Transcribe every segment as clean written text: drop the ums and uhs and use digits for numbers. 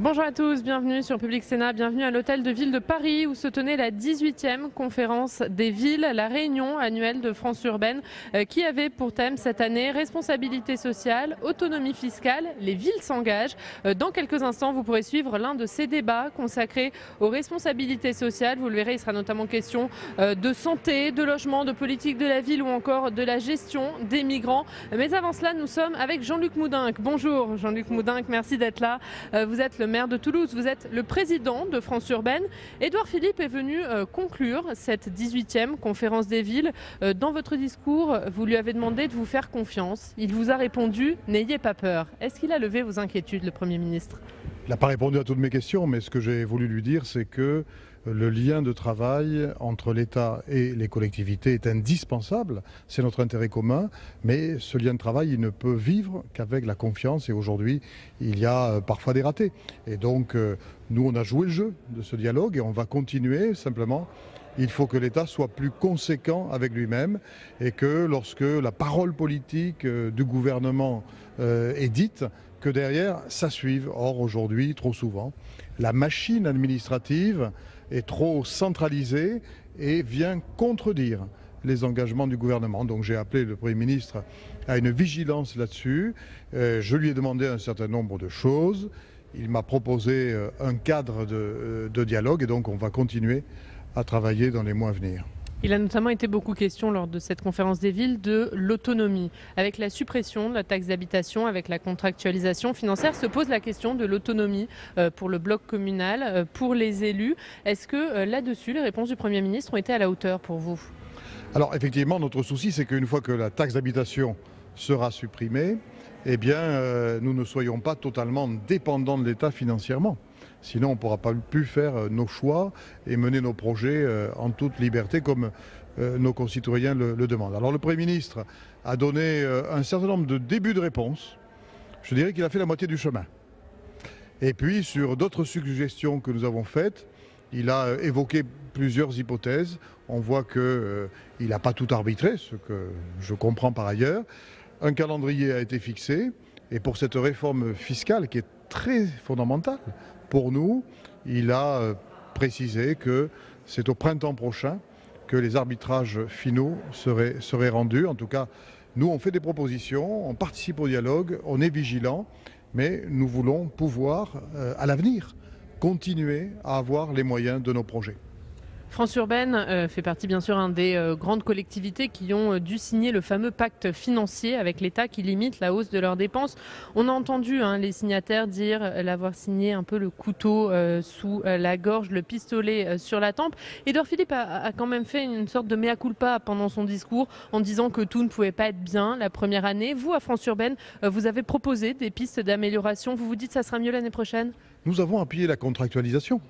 Bonjour à tous, bienvenue sur Public Sénat, bienvenue à l'hôtel de ville de Paris où se tenait la 18e conférence des villes, la réunion annuelle de France urbaine qui avait pour thème cette année responsabilité sociale, autonomie fiscale, les villes s'engagent. Dans quelques instants, vous pourrez suivre l'un de ces débats consacrés aux responsabilités sociales. Vous le verrez, il sera notamment question de santé, de logement, de politique de la ville ou encore de la gestion des migrants. Mais avant cela, nous sommes avec Jean-Luc Moudenc. Bonjour Jean-Luc Moudenc, merci d'être là. Vous êtes le maire de Toulouse, vous êtes le président de France urbaine. Édouard Philippe est venu conclure cette 18e conférence des villes. Dans votre discours, vous lui avez demandé de vous faire confiance. Il vous a répondu « N'ayez pas peur ». Est-ce qu'il a levé vos inquiétudes, le Premier ministre ? Il n'a pas répondu à toutes mes questions, mais ce que j'ai voulu lui dire, c'est que le lien de travail entre l'État et les collectivités est indispensable. C'est notre intérêt commun, mais ce lien de travail, il ne peut vivre qu'avec la confiance. Et aujourd'hui, il y a parfois des ratés. Et donc, nous, on a joué le jeu de ce dialogue et on va continuer simplement. Il faut que l'État soit plus conséquent avec lui-même et que lorsque la parole politique du gouvernement est dite, que derrière, ça suive. Or, aujourd'hui, trop souvent, la machine administrative est trop centralisée et vient contredire les engagements du gouvernement. Donc j'ai appelé le Premier ministre à une vigilance là-dessus. Je lui ai demandé un certain nombre de choses. Il m'a proposé un cadre de dialogue et donc on va continuer à travailler dans les mois à venir. Il a notamment été beaucoup question lors de cette conférence des villes de l'autonomie. Avec la suppression de la taxe d'habitation, avec la contractualisation financière, se pose la question de l'autonomie pour le bloc communal, pour les élus. Est-ce que là-dessus, les réponses du Premier ministre ont été à la hauteur pour vous ? Alors effectivement, notre souci, c'est qu'une fois que la taxe d'habitation sera supprimée, eh bien, nous ne soyons pas totalement dépendants de l'État financièrement. Sinon, on ne pourra pas plus faire nos choix et mener nos projets en toute liberté comme nos concitoyens le demandent. Alors le Premier ministre a donné un certain nombre de débuts de réponse. Je dirais qu'il a fait la moitié du chemin. Et puis, sur d'autres suggestions que nous avons faites, il a évoqué plusieurs hypothèses. On voit qu'il n'a pas tout arbitré, ce que je comprends par ailleurs. Un calendrier a été fixé. Et pour cette réforme fiscale qui est très fondamentale, pour nous, il a précisé que c'est au printemps prochain que les arbitrages finaux seraient rendus. En tout cas, nous, on fait des propositions, on participe au dialogue, on est vigilants, mais nous voulons pouvoir, à l'avenir, continuer à avoir les moyens de nos projets. France urbaine fait partie bien sûr des grandes collectivités qui ont dû signer le fameux pacte financier avec l'État qui limite la hausse de leurs dépenses. On a entendu les signataires dire l'avoir signé un peu le couteau sous la gorge, le pistolet sur la tempe. Édouard Philippe a quand même fait une sorte de mea culpa pendant son discours en disant que tout ne pouvait pas être bien la première année. Vous, à France urbaine, vous avez proposé des pistes d'amélioration. Vous vous dites que ça sera mieux l'année prochaine ? Nous avons appuyé la contractualisation.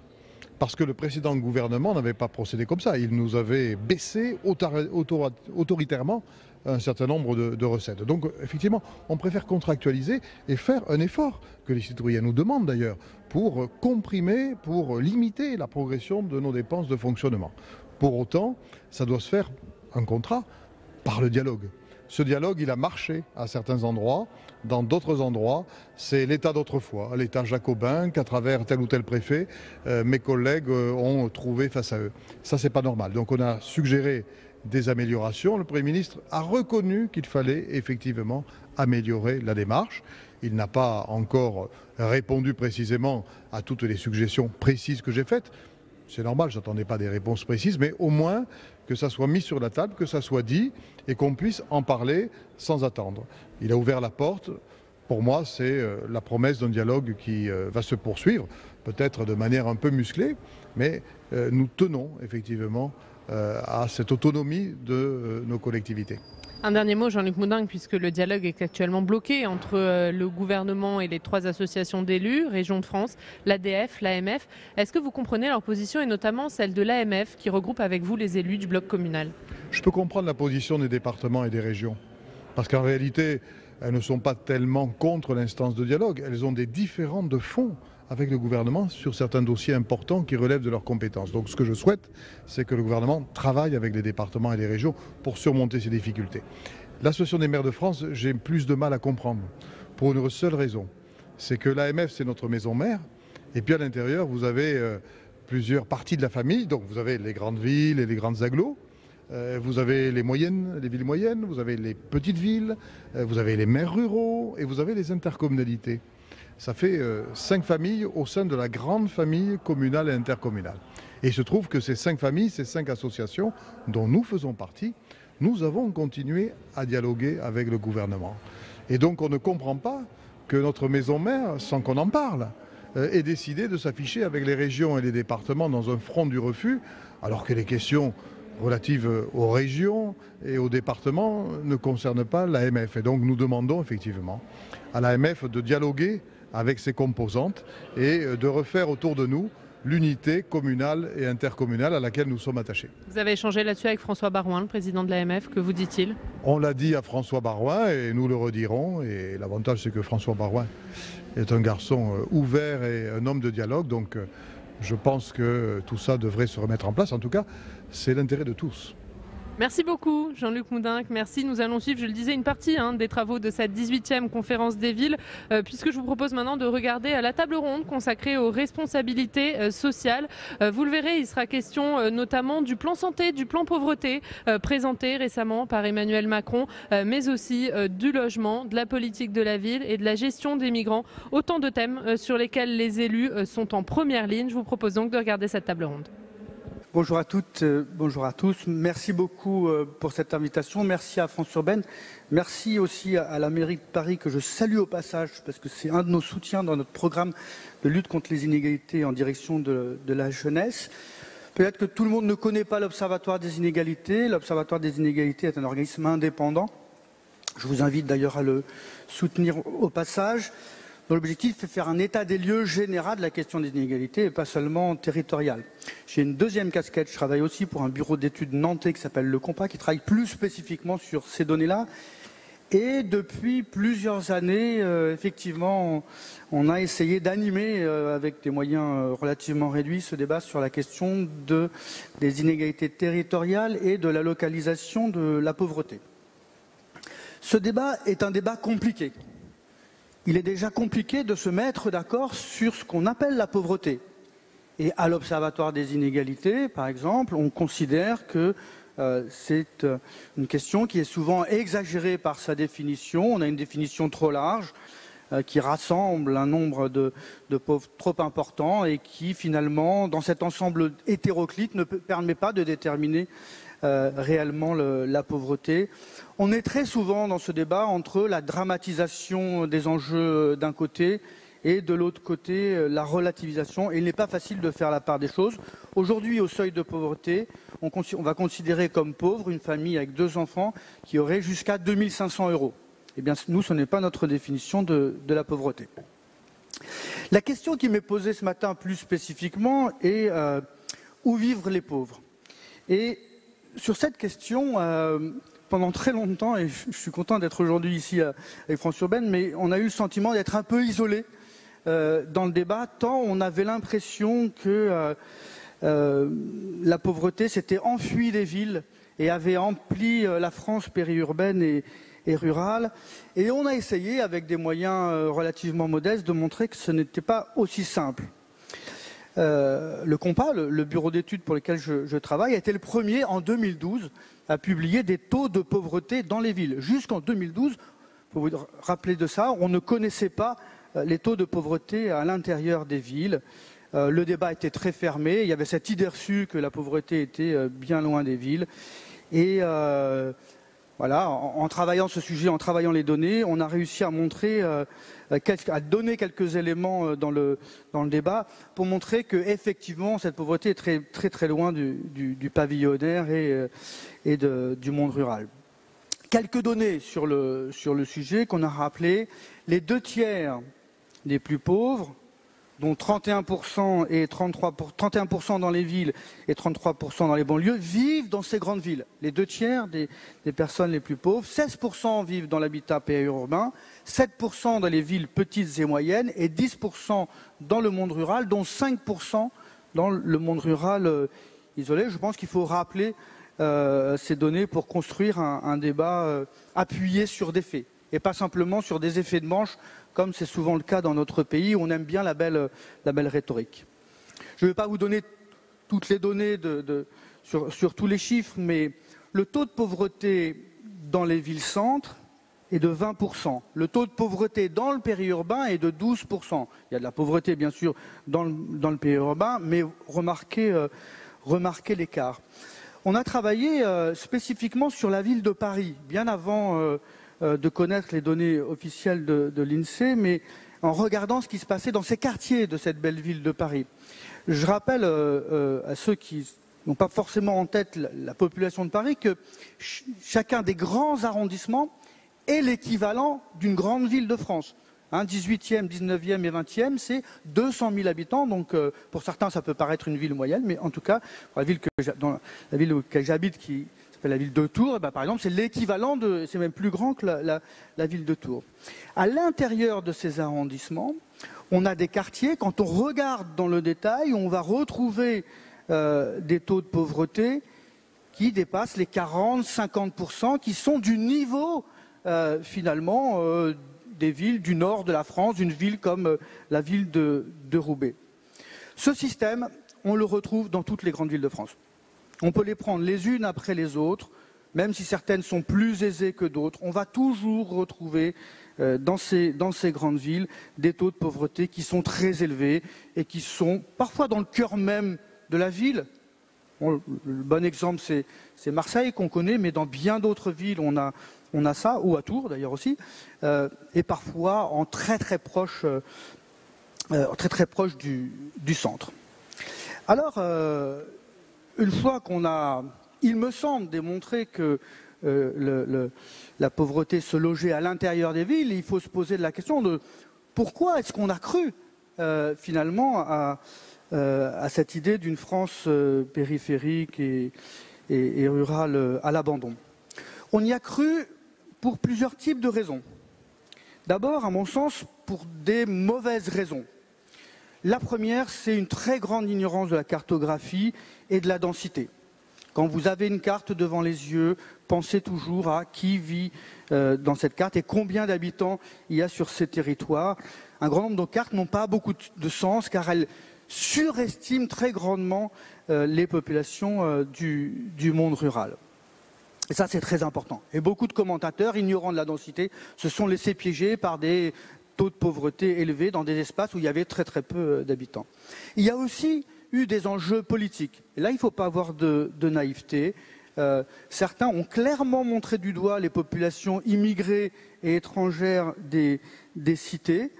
Parce que le précédent gouvernement n'avait pas procédé comme ça. Il nous avait baissé autoritairement un certain nombre de recettes. Donc effectivement, on préfère contractualiser et faire un effort que les citoyens nous demandent d'ailleurs pour comprimer, pour limiter la progression de nos dépenses de fonctionnement. Pour autant, ça doit se faire un contrat par le dialogue. Ce dialogue, il a marché à certains endroits. Dans d'autres endroits, c'est l'État d'autrefois, l'État jacobin, qu'à travers tel ou tel préfet, mes collègues ont trouvé face à eux. Ça, c'est pas normal. Donc on a suggéré des améliorations. Le Premier ministre a reconnu qu'il fallait effectivement améliorer la démarche. Il n'a pas encore répondu précisément à toutes les suggestions précises que j'ai faites. C'est normal, je n'attendais pas des réponses précises, mais au moins que ça soit mis sur la table, que ça soit dit et qu'on puisse en parler sans attendre. Il a ouvert la porte. Pour moi, c'est la promesse d'un dialogue qui va se poursuivre, peut-être de manière un peu musclée, mais nous tenons effectivement à cette autonomie de nos collectivités. Un dernier mot, Jean-Luc Moudenc, puisque le dialogue est actuellement bloqué entre le gouvernement et les 3 associations d'élus, Région de France, l'ADF, l'AMF. Est-ce que vous comprenez leur position et notamment celle de l'AMF qui regroupe avec vous les élus du bloc communal ? Je peux comprendre la position des départements et des régions, parce qu'en réalité, elles ne sont pas tellement contre l'instance de dialogue, elles ont des différends de fond avec le gouvernement sur certains dossiers importants qui relèvent de leurs compétences. Donc ce que je souhaite, c'est que le gouvernement travaille avec les départements et les régions pour surmonter ces difficultés. L'Association des maires de France, j'ai plus de mal à comprendre, pour une seule raison. C'est que l'AMF, c'est notre maison mère, Et puis à l'intérieur, vous avez plusieurs parties de la famille. Donc vous avez les grandes villes et les grandes agglos. Vous avez les villes moyennes, vous avez les petites villes, vous avez les maires ruraux et vous avez les intercommunalités. Ça fait 5 familles au sein de la grande famille communale et intercommunale. Et il se trouve que ces 5 familles, ces 5 associations dont nous faisons partie, nous avons continué à dialoguer avec le gouvernement. Et donc on ne comprend pas que notre maison mère, sans qu'on en parle, ait décidé de s'afficher avec les régions et les départements dans un front du refus, alors que les questions relatives aux régions et aux départements ne concernent pas l'AMF. Et donc nous demandons effectivement à l'AMF de dialoguer avec ses composantes et de refaire autour de nous l'unité communale et intercommunale à laquelle nous sommes attachés. Vous avez échangé là-dessus avec François Baroin, le président de l'AMF, que vous dit-il? On l'a dit à François Baroin et nous le redirons. Et l'avantage, c'est que François Baroin est un garçon ouvert et un homme de dialogue. Donc je pense que tout ça devrait se remettre en place. En tout cas, c'est l'intérêt de tous. Merci beaucoup Jean-Luc Moudinque, merci. Nous allons suivre, je le disais, une partie des travaux de cette 18e conférence des villes, puisque je vous propose maintenant de regarder à la table ronde consacrée aux responsabilités sociales. Vous le verrez, il sera question notamment du plan santé, du plan pauvreté, présenté récemment par Emmanuel Macron, mais aussi du logement, de la politique de la ville et de la gestion des migrants. Autant de thèmes sur lesquels les élus sont en première ligne. Je vous propose donc de regarder cette table ronde. Bonjour à toutes, bonjour à tous. Merci beaucoup pour cette invitation. Merci à France Urbaine. Merci aussi à la mairie de Paris que je salue au passage parce que c'est un de nos soutiens dans notre programme de lutte contre les inégalités en direction de la jeunesse. Peut-être que tout le monde ne connaît pas l'Observatoire des inégalités. L'Observatoire des inégalités est un organisme indépendant. Je vous invite d'ailleurs à le soutenir au passage. L'objectif est de faire un état des lieux général de la question des inégalités et pas seulement territoriale. J'ai une deuxième casquette, je travaille aussi pour un bureau d'études nantais qui s'appelle Le Compas, qui travaille plus spécifiquement sur ces données-là. Et depuis plusieurs années, effectivement, on a essayé d'animer avec des moyens relativement réduits ce débat sur la question des inégalités territoriales et de la localisation de la pauvreté. Ce débat est un débat compliqué. Il est déjà compliqué de se mettre d'accord sur ce qu'on appelle la pauvreté. Et à l'Observatoire des inégalités, par exemple, on considère que c'est une question qui est souvent exagérée par sa définition. On a une définition trop large qui rassemble un nombre de pauvres trop important et qui, finalement, dans cet ensemble hétéroclite, ne permet pas de déterminer réellement la pauvreté. On est très souvent dans ce débat entre la dramatisation des enjeux d'un côté et de l'autre côté la relativisation. Et il n'est pas facile de faire la part des choses. Aujourd'hui, au seuil de pauvreté, on va considérer comme pauvre une famille avec 2 enfants qui aurait jusqu'à 2 500 €. Eh bien, nous, ce n'est pas notre définition de la pauvreté. La question qui m'est posée ce matin plus spécifiquement est où vivent les pauvres? Et sur cette question, pendant très longtemps, et je suis content d'être aujourd'hui ici avec France Urbaine, mais on a eu le sentiment d'être un peu isolé dans le débat, tant on avait l'impression que la pauvreté s'était enfuie des villes et avait empli la France périurbaine et rurale. Et on a essayé, avec des moyens relativement modestes, de montrer que ce n'était pas aussi simple. Le Compas, le bureau d'études pour lequel je travaille, a été le premier en 2012 à publier des taux de pauvreté dans les villes. Jusqu'en 2012, pour vous rappeler de ça, on ne connaissait pas les taux de pauvreté à l'intérieur des villes. Le débat était très fermé, il y avait cette idée reçue que la pauvreté était bien loin des villes. Et voilà, en travaillant ce sujet, en travaillant les données, on a réussi à montrer, à donner quelques éléments dans le débat pour montrer que effectivement cette pauvreté est très très loin du pavillonnaire et du monde rural. Quelques données sur le sujet qu'on a rappelé. Les 2/3 des plus pauvres, dont 31% et 31% dans les villes et 33% dans les banlieues, vivent dans ces grandes villes. Les 2/3 des personnes les plus pauvres, 16% vivent dans l'habitat périurbain, 7% dans les villes petites et moyennes et 10% dans le monde rural, dont 5% dans le monde rural isolé. Je pense qu'il faut rappeler ces données pour construire un débat appuyé sur des faits. et pas simplement sur des effets de manche, comme c'est souvent le cas dans notre pays, où on aime bien la belle rhétorique. Je ne vais pas vous donner toutes les données sur tous les chiffres, mais le taux de pauvreté dans les villes-centres est de 20%. Le taux de pauvreté dans le périurbain est de 12%. Il y a de la pauvreté, bien sûr, dans le périurbain, mais remarquez l'écart. On a travaillé spécifiquement sur la ville de Paris, bien avant de connaître les données officielles de l'INSEE, mais en regardant ce qui se passait dans ces quartiers de cette belle ville de Paris. Je rappelle à ceux qui n'ont pas forcément en tête la population de Paris que chacun des grands arrondissements est l'équivalent d'une grande ville de France. 18e, 19e et 20e, c'est 200 000 habitants. Donc, pour certains, ça peut paraître une ville moyenne, mais en tout cas, dans la ville où j'habite, qui s'appelle la ville de Tours, par exemple, c'est l'équivalent c'est même plus grand que la ville de Tours. À l'intérieur de ces arrondissements, on a des quartiers, quand on regarde dans le détail, on va retrouver des taux de pauvreté qui dépassent les 40-50%, qui sont du niveau, finalement, des villes du nord de la France, d'une ville comme la ville de Roubaix. Ce système, on le retrouve dans toutes les grandes villes de France. On peut les prendre les unes après les autres, même si certaines sont plus aisées que d'autres. On va toujours retrouver dans ces grandes villes des taux de pauvreté qui sont très élevés et qui sont parfois dans le cœur même de la ville. Le bon exemple, c'est Marseille qu'on connaît, mais dans bien d'autres villes, on a ça, ou à Tours d'ailleurs aussi, et parfois en très proche du centre. Alors, une fois qu'on a, il me semble, démontré que la pauvreté se logeait à l'intérieur des villes, il faut se poser la question de pourquoi est-ce qu'on a cru finalement à cette idée d'une France périphérique et rurale à l'abandon. On y a cru pour plusieurs types de raisons. D'abord, à mon sens, pour des mauvaises raisons. La première, c'est une très grande ignorance de la cartographie et de la densité. Quand vous avez une carte devant les yeux, pensez toujours à qui vit dans cette carte et combien d'habitants il y a sur ces territoires. Un grand nombre de cartes n'ont pas beaucoup de sens car elles surestiment très grandement les populations du monde rural. Et ça, c'est très important. Et beaucoup de commentateurs, ignorants de la densité, se sont laissés piéger par des taux de pauvreté élevés dans des espaces où il y avait très peu d'habitants. Il y a aussi eu des enjeux politiques. Et là, il ne faut pas avoir de naïveté. Certains ont clairement montré du doigt les populations immigrées et étrangères des cités,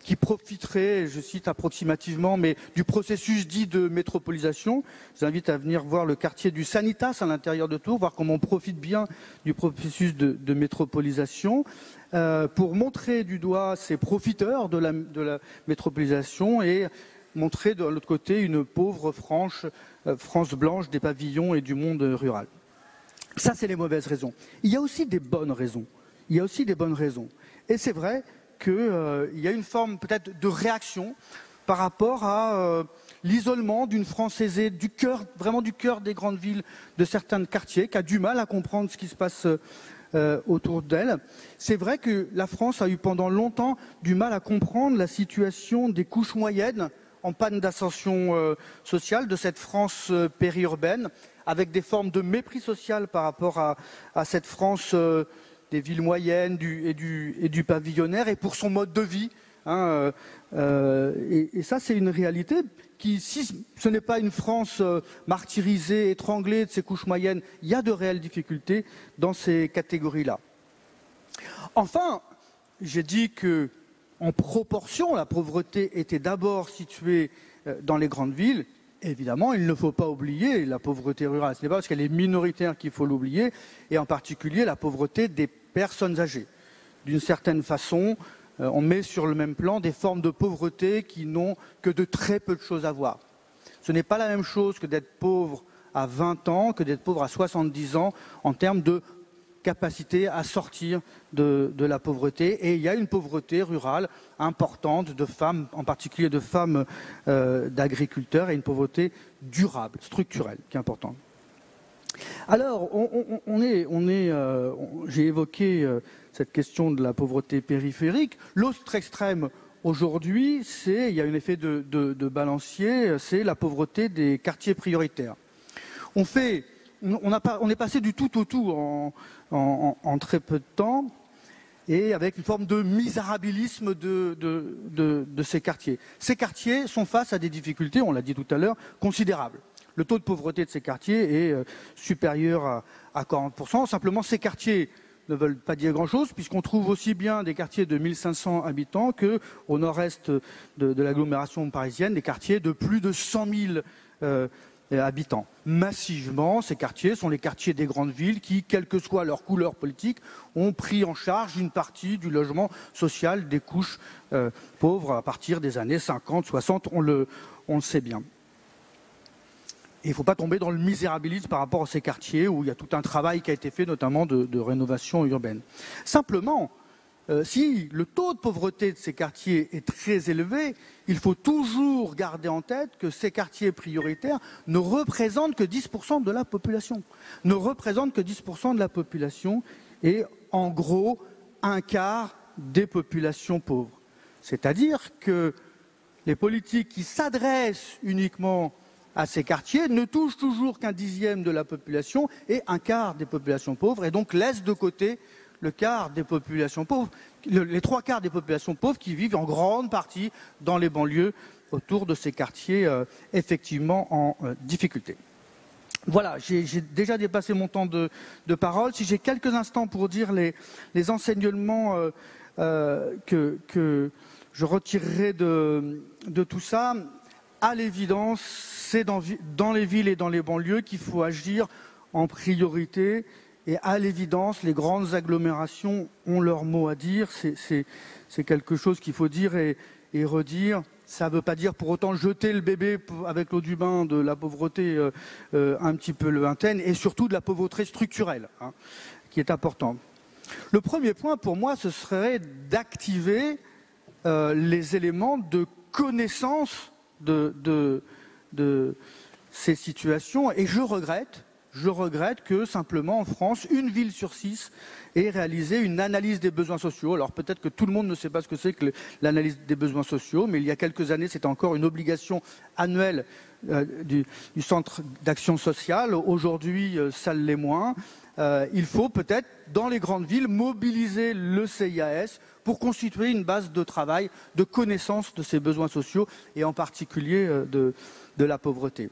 qui profiteraient, je cite approximativement, mais du processus dit de métropolisation. Je vous invite à venir voir le quartier du Sanitas à l'intérieur de Tours, voir comment on profite bien du processus de métropolisation, pour montrer du doigt ces profiteurs de la métropolisation et montrer de l'autre côté une pauvre France blanche des pavillons et du monde rural. Ça, c'est les mauvaises raisons. Il y a aussi des bonnes raisons. Et c'est vrai qu'il y a une forme peut-être de réaction par rapport à l'isolement d'une France aisée, vraiment du cœur des grandes villes, de certains quartiers, qui a du mal à comprendre ce qui se passe autour d'elle. C'est vrai que la France a eu pendant longtemps du mal à comprendre la situation des couches moyennes en panne d'ascension sociale de cette France périurbaine, avec des formes de mépris social par rapport à cette France des villes moyennes et du pavillonnaire, et pour son mode de vie. Et ça, c'est une réalité qui, si ce n'est pas une France martyrisée, étranglée de ses couches moyennes, il y a de réelles difficultés dans ces catégories-là. Enfin, j'ai dit que, en proportion, la pauvreté était d'abord située dans les grandes villes. Évidemment, il ne faut pas oublier la pauvreté rurale. Ce n'est pas parce qu'elle est minoritaire qu'il faut l'oublier, et en particulier la pauvreté des personnes âgées. D'une certaine façon, on met sur le même plan des formes de pauvreté qui n'ont que de très peu de choses à voir. Ce n'est pas la même chose que d'être pauvre à 20 ans, que d'être pauvre à 70 ans, en termes de capacité à sortir de la pauvreté. Et il y a une pauvreté rurale importante de femmes, en particulier de femmes d'agriculteurs, et une pauvreté durable, structurelle, qui est importante. Alors, j'ai évoqué cette question de la pauvreté périphérique. L'autre extrême aujourd'hui, il y a un effet de balancier, c'est la pauvreté des quartiers prioritaires. On est passé du tout au tout en très peu de temps, et avec une forme de misérabilisme de ces quartiers. Ces quartiers sont face à des difficultés, on l'a dit tout à l'heure, considérables. Le taux de pauvreté de ces quartiers est supérieur à 40%. Simplement, ces quartiers ne veulent pas dire grand-chose, puisqu'on trouve aussi bien des quartiers de 1500 habitants qu'au nord-est de l'agglomération parisienne, des quartiers de plus de 100 000 habitants. Massivement, ces quartiers sont les quartiers des grandes villes qui, quelle que soit leur couleur politique, ont pris en charge une partie du logement social des couches pauvres à partir des années 50, 60, on le sait bien. Et il ne faut pas tomber dans le misérabilisme par rapport à ces quartiers où il y a tout un travail qui a été fait, notamment de rénovation urbaine. Simplement, si le taux de pauvreté de ces quartiers est très élevé, il faut toujours garder en tête que ces quartiers prioritaires ne représentent que 10% de la population. Ne représentent que 10% de la population et en gros un quart des populations pauvres. C'est-à-dire que les politiques qui s'adressent uniquement à ces quartiers ne touchent toujours qu'un dixième de la population et un quart des populations pauvres, et donc laissent de côté le quart des populations pauvres, les trois quarts des populations pauvres qui vivent en grande partie dans les banlieues autour de ces quartiers effectivement en difficulté. Voilà, j'ai déjà dépassé mon temps de parole. Si j'ai quelques instants pour dire les enseignements que je retirerai de tout ça, à l'évidence, c'est dans les villes et dans les banlieues qu'il faut agir en priorité. Et à l'évidence, les grandes agglomérations ont leur mot à dire. C'est quelque chose qu'il faut dire et redire. Ça ne veut pas dire pour autant jeter le bébé avec l'eau du bain de la pauvreté un petit peu lointaine et surtout de la pauvreté structurelle, qui est importante. Le premier point pour moi, ce serait d'activer les éléments de connaissance de ces situations. Et je regrette que simplement en France, une ville sur 6 ait réalisé une analyse des besoins sociaux. Alors peut-être que tout le monde ne sait pas ce que c'est que l'analyse des besoins sociaux, mais il y a quelques années, c'était encore une obligation annuelle du Centre d'action sociale. Aujourd'hui, ça l'est moins. Il faut peut-être, dans les grandes villes, mobiliser le CIAS pour constituer une base de travail, de connaissance de ces besoins sociaux, et en particulier de la pauvreté.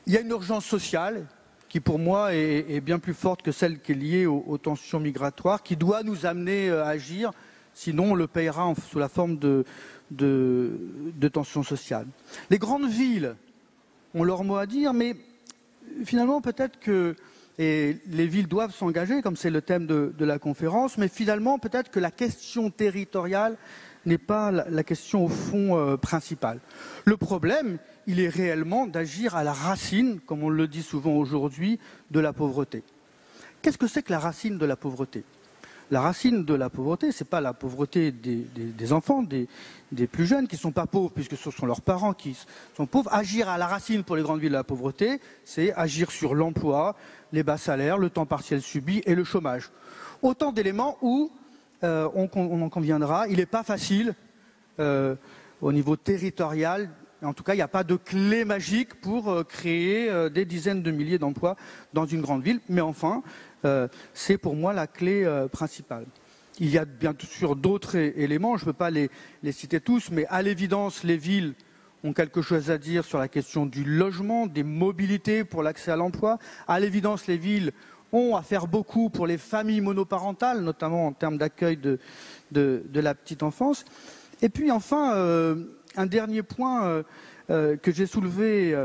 Il y a une urgence sociale qui, pour moi, est bien plus forte que celle qui est liée aux tensions migratoires, qui doit nous amener à agir, sinon on le payera sous la forme de tensions sociales. Les grandes villes ont leur mot à dire, mais finalement, peut-être que et les villes doivent s'engager, comme c'est le thème de la conférence, mais finalement, peut-être que la question territoriale n'est pas la question au fond principale. Le problème, il est réellement d'agir à la racine, comme on le dit souvent aujourd'hui, de la pauvreté. Qu'est-ce que c'est que la racine de la pauvreté ? La racine de la pauvreté, ce n'est pas la pauvreté des enfants, des plus jeunes qui ne sont pas pauvres, puisque ce sont leurs parents qui sont pauvres. Agir à la racine pour les grandes villes de la pauvreté, c'est agir sur l'emploi, les bas salaires, le temps partiel subi et le chômage. Autant d'éléments où, on en conviendra, il n'est pas facile au niveau territorial. En tout cas, il n'y a pas de clé magique pour créer des dizaines de milliers d'emplois dans une grande ville. Mais enfin, c'est pour moi la clé principale. Il y a bien sûr d'autres éléments, je ne peux pas les citer tous, mais à l'évidence, les villes ont quelque chose à dire sur la question du logement, des mobilités pour l'accès à l'emploi. À l'évidence, les villes ont à faire beaucoup pour les familles monoparentales, notamment en termes d'accueil de la petite enfance. Et puis enfin, un dernier point que j'ai soulevé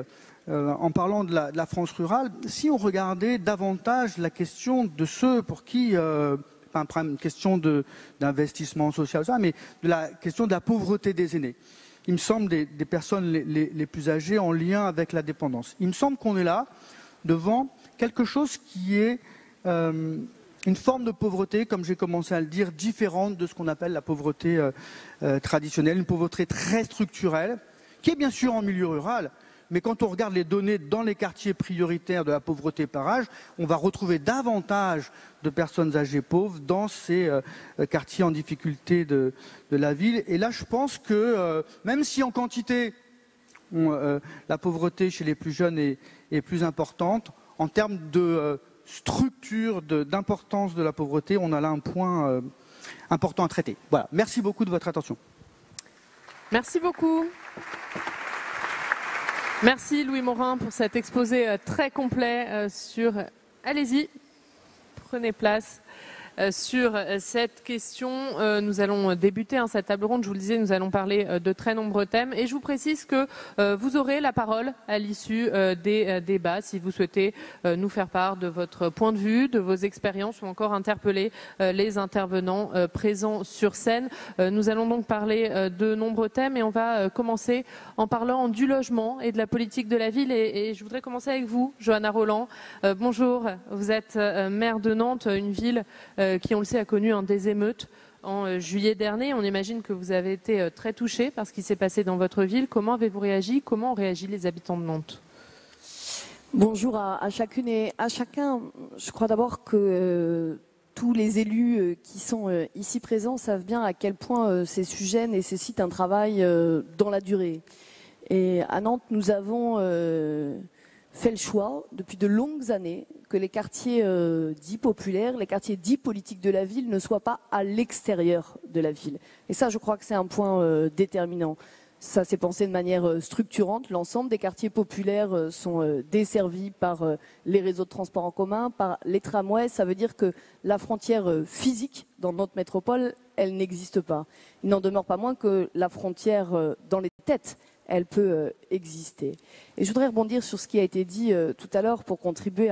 en parlant de la France rurale, si on regardait davantage la question de ceux pour qui, pas une question d'investissement social, mais de la question de la pauvreté des aînés, il me semble des personnes les plus âgées en lien avec la dépendance. Il me semble qu'on est là devant quelque chose qui est une forme de pauvreté, comme j'ai commencé à le dire, différente de ce qu'on appelle la pauvreté traditionnelle, une pauvreté très structurelle, qui est bien sûr en milieu rural, mais quand on regarde les données dans les quartiers prioritaires de la pauvreté par âge, on va retrouver davantage de personnes âgées pauvres dans ces quartiers en difficulté de la ville. Et là, je pense que même si en quantité, la pauvreté chez les plus jeunes est plus importante, en termes de structure, d'importance de la pauvreté, on a là un point important à traiter. Voilà. Merci beaucoup de votre attention. Merci beaucoup. Merci Louis Morin pour cet exposé très complet sur... Allez-y, prenez place. Sur cette question, nous allons débuter cette table ronde. Je vous le disais, nous allons parler de très nombreux thèmes. Et je vous précise que vous aurez la parole à l'issue des débats si vous souhaitez nous faire part de votre point de vue, de vos expériences ou encore interpeller les intervenants présents sur scène. Nous allons donc parler de nombreux thèmes et on va commencer en parlant du logement et de la politique de la ville. Et je voudrais commencer avec vous, Johanna Rolland. Bonjour, vous êtes maire de Nantes, une ville qui, on le sait, a connu des émeutes en juillet dernier. On imagine que vous avez été très touché par ce qui s'est passé dans votre ville. Comment avez-vous réagi? Comment ont réagi les habitants de Nantes? Bonjour à chacune et à chacun. Je crois d'abord que tous les élus qui sont ici présents savent bien à quel point ces sujets nécessitent un travail dans la durée. Et à Nantes, nous avons fait le choix, depuis de longues années, que les quartiers dits populaires, les quartiers dits politiques de la ville ne soient pas à l'extérieur de la ville. Et ça, je crois que c'est un point déterminant. Ça s'est pensé de manière structurante. L'ensemble des quartiers populaires sont desservis par les réseaux de transport en commun, par les tramways. Ça veut dire que la frontière physique dans notre métropole, elle n'existe pas. Il n'en demeure pas moins que la frontière dans les têtes, elle peut exister. Et je voudrais rebondir sur ce qui a été dit tout à l'heure pour contribuer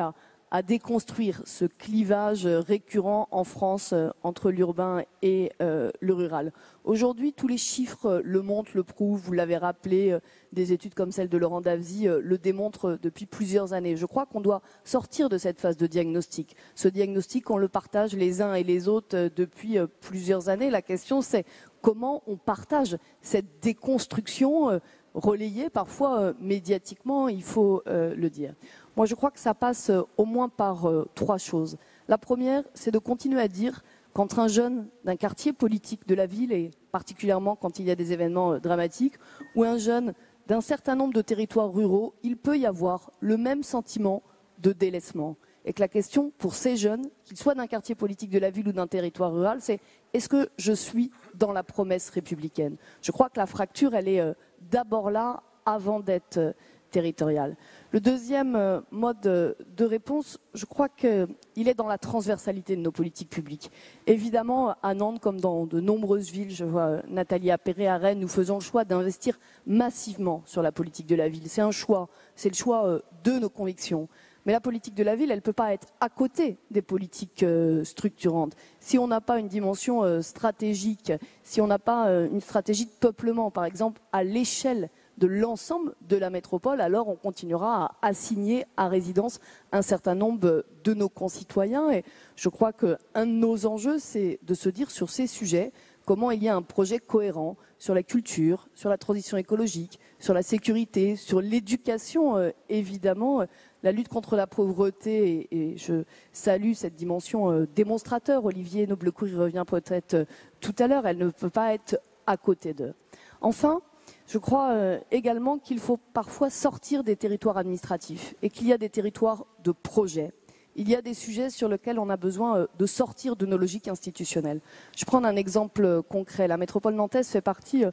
à déconstruire ce clivage récurrent en France entre l'urbain et le rural. Aujourd'hui, tous les chiffres le montrent, le prouvent, vous l'avez rappelé, des études comme celle de Laurent Davzy le démontrent depuis plusieurs années. Je crois qu'on doit sortir de cette phase de diagnostic. Ce diagnostic, on le partage les uns et les autres depuis plusieurs années. La question, c'est comment on partage cette déconstruction relayée parfois médiatiquement, il faut le dire. Moi, je crois que ça passe au moins par trois choses. La première, c'est de continuer à dire qu'entre un jeune d'un quartier politique de la ville, et particulièrement quand il y a des événements dramatiques, ou un jeune d'un certain nombre de territoires ruraux, il peut y avoir le même sentiment de délaissement. Et que la question pour ces jeunes, qu'ils soient d'un quartier politique de la ville ou d'un territoire rural, c'est est-ce que je suis dans la promesse républicaine? Je crois que la fracture, elle est d'abord là avant d'être territoriale. Le deuxième mode de réponse, je crois qu'il est dans la transversalité de nos politiques publiques. Évidemment, à Nantes, comme dans de nombreuses villes, je vois Nathalie Appéré à Rennes, nous faisons le choix d'investir massivement sur la politique de la ville. C'est un choix, c'est le choix de nos convictions. Mais la politique de la ville, elle ne peut pas être à côté des politiques structurantes. Si on n'a pas une dimension stratégique, si on n'a pas une stratégie de peuplement, par exemple, à l'échelle de l'ensemble de la métropole, alors on continuera à assigner à résidence un certain nombre de nos concitoyens. Et je crois qu'un de nos enjeux, c'est de se dire sur ces sujets comment il y a un projet cohérent sur la culture, sur la transition écologique, sur la sécurité, sur l'éducation, évidemment, la lutte contre la pauvreté. Et je salue cette dimension démonstrateur. Olivier Noblecourt y revient peut-être tout à l'heure. Elle ne peut pas être à côté d'eux. Enfin, je crois également qu'il faut parfois sortir des territoires administratifs et qu'il y a des territoires de projet. Il y a des sujets sur lesquels on a besoin de sortir de nos logiques institutionnelles. Je prends un exemple concret. La métropole nantaise fait partie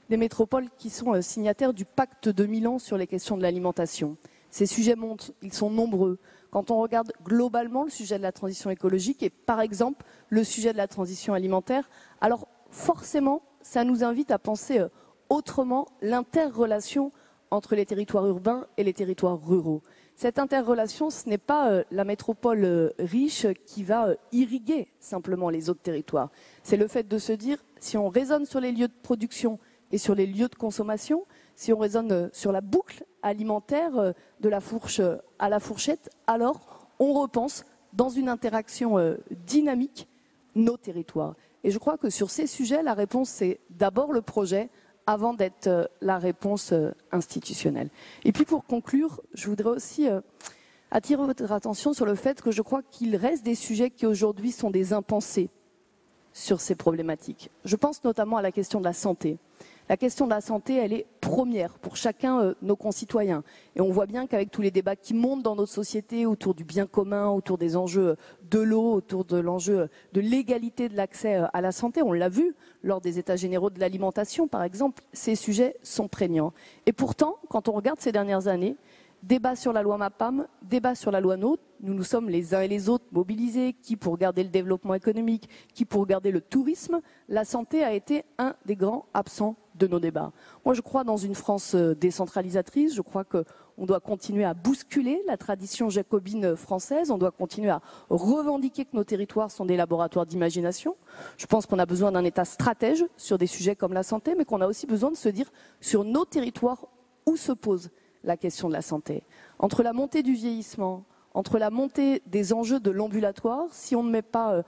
des métropoles qui sont signataires du pacte de Milan sur les questions de l'alimentation. Ces sujets montent, ils sont nombreux. Quand on regarde globalement le sujet de la transition écologique et par exemple le sujet de la transition alimentaire, alors forcément, ça nous invite à penser autrement l'interrelation entre les territoires urbains et les territoires ruraux. Cette interrelation, ce n'est pas la métropole riche qui va irriguer simplement les autres territoires. C'est le fait de se dire, si on raisonne sur les lieux de production et sur les lieux de consommation, si on raisonne sur la boucle alimentaire de la fourche à la fourchette, alors on repense dans une interaction dynamique nos territoires. Et je crois que sur ces sujets, la réponse, c'est d'abord le projet avant d'être la réponse institutionnelle. Et puis pour conclure, je voudrais aussi attirer votre attention sur le fait que je crois qu'il reste des sujets qui aujourd'hui sont des impensés sur ces problématiques. Je pense notamment à la question de la santé. La question de la santé, elle est première pour chacun de nos concitoyens. Et on voit bien qu'avec tous les débats qui montent dans notre société autour du bien commun, autour des enjeux de l'eau, autour de l'enjeu de l'égalité de l'accès à la santé, on l'a vu lors des États généraux de l'alimentation, par exemple, ces sujets sont prégnants. Et pourtant, quand on regarde ces dernières années, débat sur la loi MAPAM, débat sur la loi NOTRe, nous sommes les uns et les autres mobilisés, qui pour garder le développement économique, qui pour garder le tourisme, la santé a été un des grands absents de nos débats. Moi, je crois dans une France décentralisatrice, je crois qu'on doit continuer à bousculer la tradition jacobine française, on doit continuer à revendiquer que nos territoires sont des laboratoires d'imagination. Je pense qu'on a besoin d'un État stratège sur des sujets comme la santé, mais qu'on a aussi besoin de se dire sur nos territoires où se pose la question de la santé. Entre la montée du vieillissement, entre la montée des enjeux de l'ambulatoire, si on ne met pas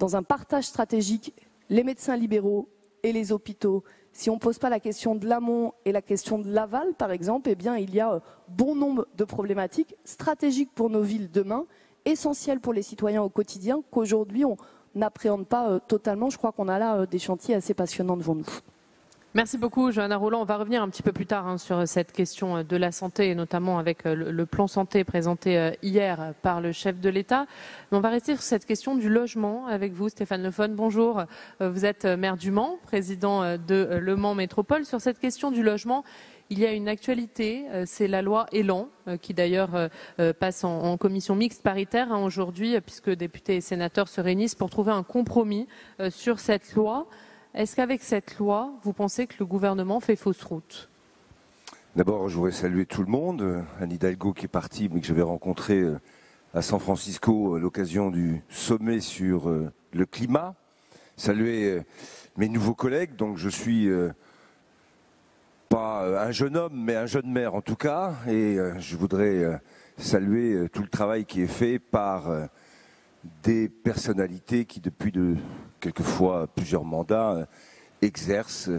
dans un partage stratégique les médecins libéraux et les hôpitaux, si on ne pose pas la question de l'amont et la question de l'aval, par exemple, eh bien, il y a bon nombre de problématiques stratégiques pour nos villes demain, essentielles pour les citoyens au quotidien, qu'aujourd'hui on n'appréhende pas totalement. Je crois qu'on a là des chantiers assez passionnants devant nous. Merci beaucoup, Johanna Rolland. On va revenir un petit peu plus tard sur cette question de la santé, et notamment avec le plan santé présenté hier par le chef de l'État. Mais on va rester sur cette question du logement avec vous, Stéphane Le Fon. Bonjour, vous êtes maire du Mans, président de Le Mans Métropole. Sur cette question du logement, il y a une actualité, c'est la loi Élan, qui d'ailleurs passe en commission mixte paritaire aujourd'hui, puisque députés et sénateurs se réunissent pour trouver un compromis sur cette loi. Est-ce qu'avec cette loi, vous pensez que le gouvernement fait fausse route? D'abord, je voudrais saluer tout le monde. Anne Hidalgo qui est partie, mais que j'avais rencontré à San Francisco à l'occasion du sommet sur le climat. Saluer mes nouveaux collègues. Donc je suis pas un jeune homme, mais un jeune maire en tout cas. Et je voudrais saluer tout le travail qui est fait par des personnalités qui, depuis quelquefois plusieurs mandats, exercent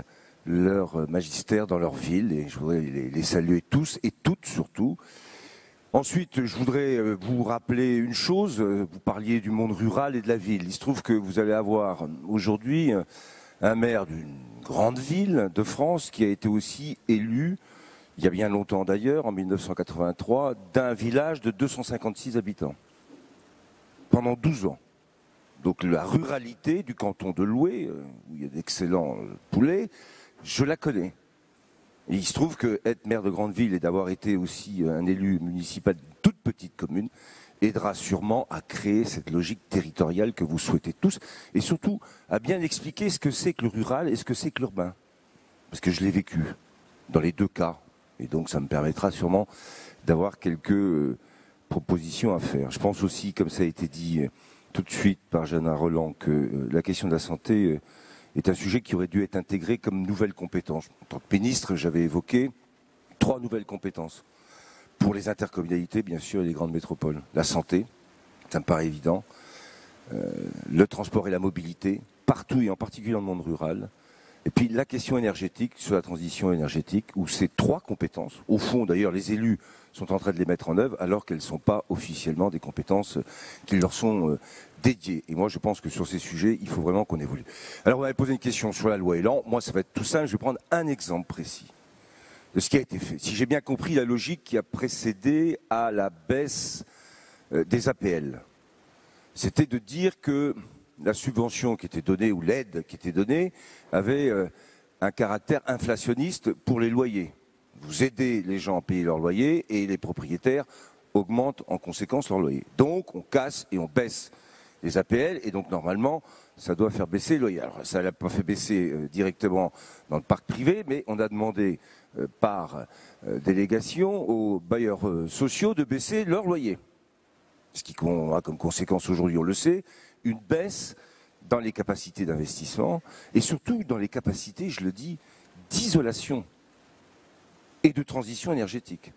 leur magistère dans leur ville, et je voudrais les saluer tous et toutes surtout. Ensuite, je voudrais vous rappeler une chose, vous parliez du monde rural et de la ville. Il se trouve que vous allez avoir aujourd'hui un maire d'une grande ville de France qui a été aussi élu, il y a bien longtemps d'ailleurs, en 1983, d'un village de 256 habitants. Pendant 12 ans. Donc la ruralité du canton de Loué, où il y a d'excellents poulets, je la connais. Et il se trouve que être maire de grande ville et d'avoir été aussi un élu municipal d'une toute petite commune aidera sûrement à créer cette logique territoriale que vous souhaitez tous, et surtout à bien expliquer ce que c'est que le rural et ce que c'est que l'urbain. Parce que je l'ai vécu dans les deux cas. Et donc ça me permettra sûrement d'avoir quelques propositions à faire. Je pense aussi, comme ça a été dit tout de suite par Johanna Rolland, que la question de la santé est un sujet qui aurait dû être intégré comme nouvelle compétence. En tant que ministre, j'avais évoqué 3 nouvelles compétences. Pour les intercommunalités, bien sûr, et les grandes métropoles. La santé, ça me paraît évident. Le transport et la mobilité, partout et en particulier dans le monde rural. Et puis la question énergétique, sur la transition énergétique, où ces 3 compétences, au fond d'ailleurs les élus sont en train de les mettre en œuvre, alors qu'elles ne sont pas officiellement des compétences qui leur sont dédiées. Et moi je pense que sur ces sujets, il faut vraiment qu'on évolue. Alors on avait posé une question sur la loi Élan, moi ça va être tout simple, je vais prendre un exemple précis de ce qui a été fait. Si j'ai bien compris la logique qui a précédé à la baisse des APL, c'était de dire que la subvention qui était donnée ou l'aide qui était donnée avait un caractère inflationniste pour les loyers. Vous aidez les gens à payer leur loyer et les propriétaires augmentent en conséquence leur loyer. Donc on casse et on baisse les APL et donc normalement ça doit faire baisser les loyers. Alors ça ne l'a pas fait baisser directement dans le parc privé, mais on a demandé par délégation aux bailleurs sociaux de baisser leur loyer. Ce qui a comme conséquence aujourd'hui, on le sait, une baisse dans les capacités d'investissement et surtout dans les capacités, je le dis, d'isolation et de transition énergétique.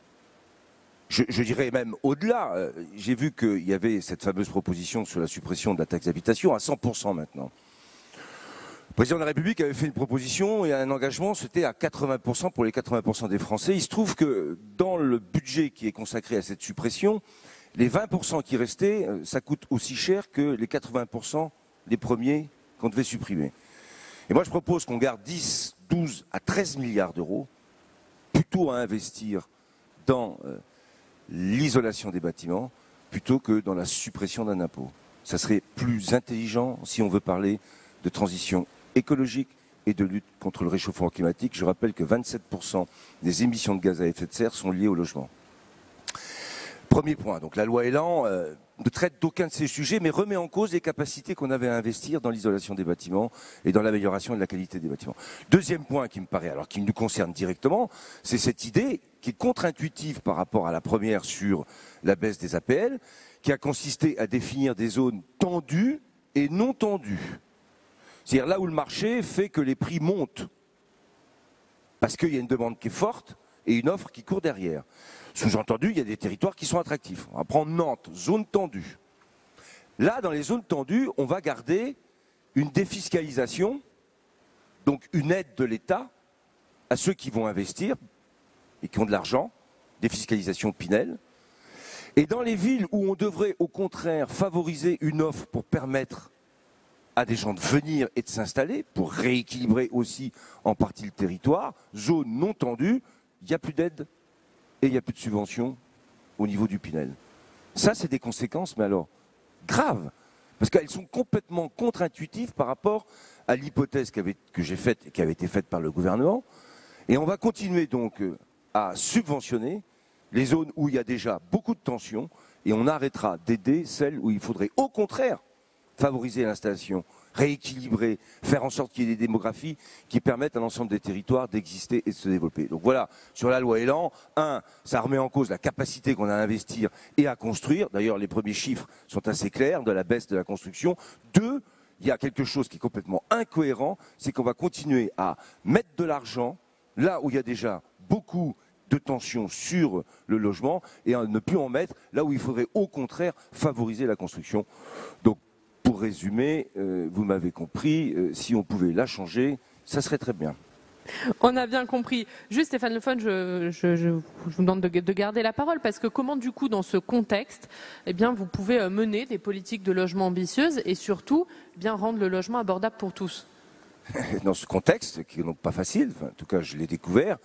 Je dirais même au-delà, j'ai vu qu'il y avait cette fameuse proposition sur la suppression de la taxe d'habitation à 100% maintenant. Le président de la République avait fait une proposition et un engagement, c'était à 80% pour les 80% des Français. Il se trouve que dans le budget qui est consacré à cette suppression, les 20% qui restaient, ça coûte aussi cher que les 80% des premiers qu'on devait supprimer. Et moi je propose qu'on garde 10, 12 à 13 milliards d'euros, plutôt à investir dans l'isolation des bâtiments, plutôt que dans la suppression d'un impôt. Ça serait plus intelligent si on veut parler de transition écologique et de lutte contre le réchauffement climatique. Je rappelle que 27% des émissions de gaz à effet de serre sont liées au logement. Premier point, donc la loi Elan ne traite d'aucun de ces sujets, mais remet en cause les capacités qu'on avait à investir dans l'isolation des bâtiments et dans l'amélioration de la qualité des bâtiments. Deuxième point qui me paraît, alors qui nous concerne directement, c'est cette idée qui est contre-intuitive par rapport à la première sur la baisse des APL, qui a consisté à définir des zones tendues et non tendues. C'est-à-dire là où le marché fait que les prix montent, parce qu'il y a une demande qui est forte et une offre qui court derrière. Sous-entendu, il y a des territoires qui sont attractifs. On va prendre Nantes, zone tendue. Là, dans les zones tendues, on va garder une défiscalisation, donc une aide de l'État à ceux qui vont investir et qui ont de l'argent, défiscalisation Pinel. Et dans les villes où on devrait au contraire favoriser une offre pour permettre à des gens de venir et de s'installer, pour rééquilibrer aussi en partie le territoire, zone non tendue, il n'y a plus d'aide et il n'y a plus de subventions au niveau du Pinel. Ça, c'est des conséquences, mais alors, graves, parce qu'elles sont complètement contre-intuitives par rapport à l'hypothèse que j'ai faite et qui avait été faite par le gouvernement. Et on va continuer donc à subventionner les zones où il y a déjà beaucoup de tensions et on arrêtera d'aider celles où il faudrait au contraire favoriser l'installation, rééquilibrer, faire en sorte qu'il y ait des démographies qui permettent à l'ensemble des territoires d'exister et de se développer. Donc voilà, sur la loi Elan, ça remet en cause la capacité qu'on a à investir et à construire. D'ailleurs, les premiers chiffres sont assez clairs de la baisse de la construction. 2, il y a quelque chose qui est complètement incohérent, c'est qu'on va continuer à mettre de l'argent là où il y a déjà beaucoup de tensions sur le logement et à ne plus en mettre là où il faudrait au contraire favoriser la construction. Donc, pour résumer, vous m'avez compris, si on pouvait la changer, ça serait très bien. On a bien compris. Juste Stéphane Le Foll, je vous demande de garder la parole parce que comment du coup dans ce contexte, eh bien, vous pouvez mener des politiques de logement ambitieuses et surtout bien rendre le logement abordable pour tous? Dans ce contexte, qui n'est donc pas facile, en tout cas je l'ai découvert,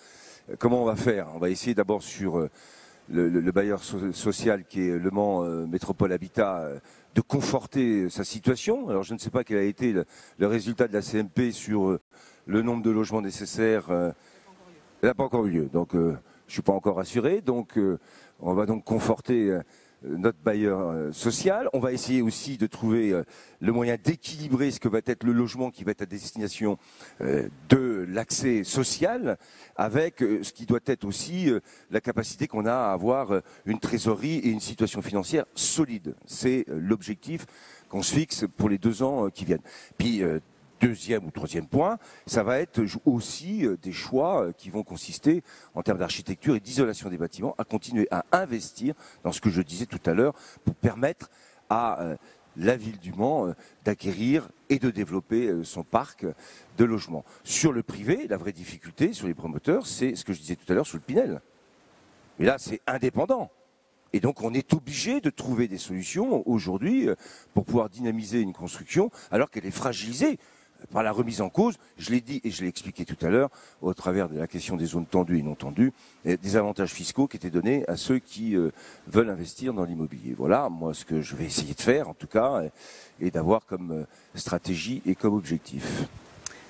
comment on va faire? On va essayer d'abord sur le bailleur social qui est Le Mans Métropole Habitat, de conforter sa situation. Alors je ne sais pas quel a été le résultat de la CMP sur le nombre de logements nécessaires. Il n'a pas encore eu lieu, donc je ne suis pas encore rassuré. Donc on va donc conforter notre bailleur social. On va essayer aussi de trouver le moyen d'équilibrer ce que va être le logement qui va être à destination de l'accès social avec ce qui doit être aussi la capacité qu'on a à avoir une trésorerie et une situation financière solide. C'est l'objectif qu'on se fixe pour les 2 ans qui viennent. Puis deuxième ou troisième point, ça va être aussi des choix qui vont consister en termes d'architecture et d'isolation des bâtiments à continuer à investir dans ce que je disais tout à l'heure pour permettre à la ville du Mans d'acquérir et de développer son parc de logements. Sur le privé, la vraie difficulté sur les promoteurs, c'est ce que je disais tout à l'heure sur le Pinel. Mais là, c'est indépendant. Et donc, on est obligé de trouver des solutions aujourd'hui pour pouvoir dynamiser une construction alors qu'elle est fragilisée par la remise en cause, je l'ai dit et je l'ai expliqué tout à l'heure, au travers de la question des zones tendues et non tendues, des avantages fiscaux qui étaient donnés à ceux qui veulent investir dans l'immobilier. Voilà, moi, ce que je vais essayer de faire, en tout cas, et d'avoir comme stratégie et comme objectif.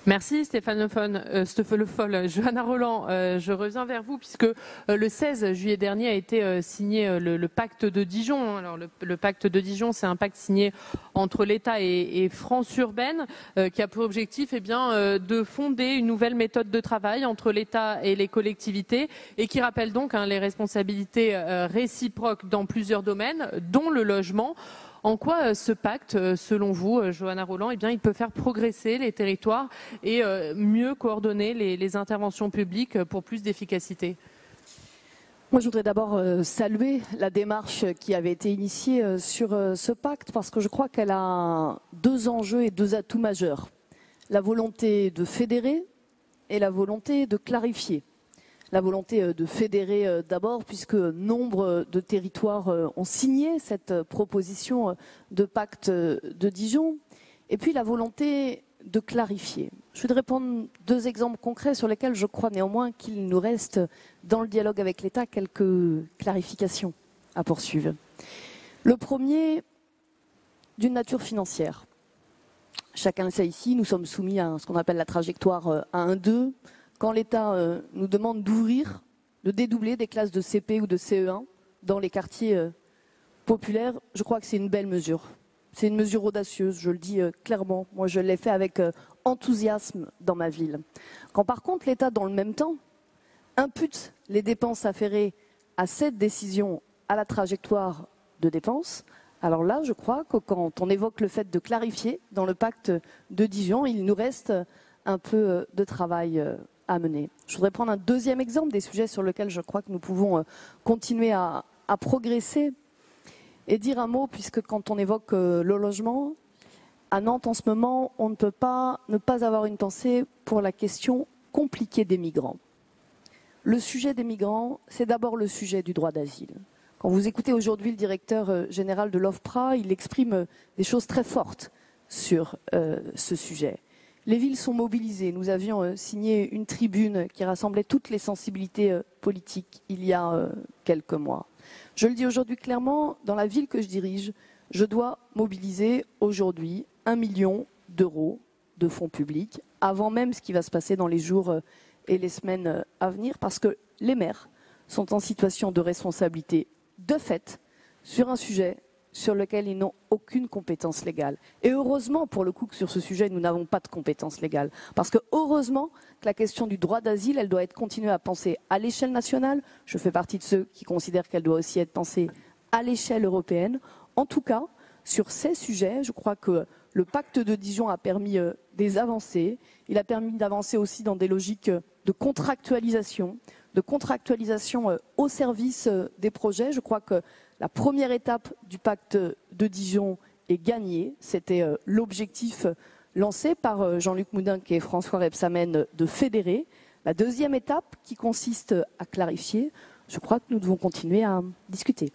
Merci Stéphane Le Foll. Johanna Rolland, je reviens vers vous puisque le 16 juillet dernier a été signé le pacte de Dijon. Alors le pacte de Dijon, c'est un pacte signé entre l'État et France Urbaine qui a pour objectif de fonder une nouvelle méthode de travail entre l'État et les collectivités et qui rappelle donc les responsabilités réciproques dans plusieurs domaines, dont le logement. En quoi ce pacte, selon vous, Johanna Rolland, il peut faire progresser les territoires et mieux coordonner les interventions publiques pour plus d'efficacité? Moi, je voudrais d'abord saluer la démarche qui avait été initiée sur ce pacte parce que je crois qu'elle a 2 enjeux et 2 atouts majeurs. la volonté de fédérer et la volonté de clarifier. La volonté de fédérer d'abord, puisque nombre de territoires ont signé cette proposition de pacte de Dijon, et puis la volonté de clarifier. Je voudrais prendre deux exemples concrets sur lesquels je crois néanmoins qu'il nous reste, dans le dialogue avec l'État, quelques clarifications à poursuivre. Le premier, d'une nature financière. Chacun le sait ici, nous sommes soumis à ce qu'on appelle la trajectoire A1-2. Quand l'État nous demande d'ouvrir, de dédoubler des classes de CP ou de CE1 dans les quartiers populaires, je crois que c'est une belle mesure. C'est une mesure audacieuse, je le dis clairement. Moi, je l'ai fait avec enthousiasme dans ma ville. Quand par contre l'État, dans le même temps, impute les dépenses afférées à cette décision à la trajectoire de dépenses, alors là, je crois que quand on évoque le fait de clarifier dans le pacte de Dijon, il nous reste un peu de travail à mener. Je voudrais prendre un deuxième exemple des sujets sur lesquels je crois que nous pouvons continuer à progresser et dire un mot, puisque quand on évoque le logement, à Nantes en ce moment, on ne peut pas ne pas avoir une pensée pour la question compliquée des migrants. Le sujet des migrants, c'est d'abord le sujet du droit d'asile. Quand vous écoutez aujourd'hui le directeur général de l'OFPRA, il exprime des choses très fortes sur ce sujet. Les villes sont mobilisées. Nous avions signé une tribune qui rassemblait toutes les sensibilités politiques il y a quelques mois. Je le dis aujourd'hui clairement, dans la ville que je dirige, je dois mobiliser aujourd'hui 1 million d'euros de fonds publics, avant même ce qui va se passer dans les jours et les semaines à venir, parce que les maires sont en situation de responsabilité de fait sur un sujet sur lequel ils n'ont aucune compétence légale. Et heureusement, pour le coup, que sur ce sujet, nous n'avons pas de compétence légale. Parce que heureusement que la question du droit d'asile, elle doit être continuée à penser à l'échelle nationale. Je fais partie de ceux qui considèrent qu'elle doit aussi être pensée à l'échelle européenne. En tout cas, sur ces sujets, je crois que le pacte de Dijon a permis des avancées. Il a permis d'avancer aussi dans des logiques de contractualisation au service des projets. Je crois que la première étape du pacte de Dijon est gagnée. C'était l'objectif lancé par Jean-Luc Moudenc et François Rebsamen de fédérer. La deuxième étape, qui consiste à clarifier, je crois que nous devons continuer à discuter.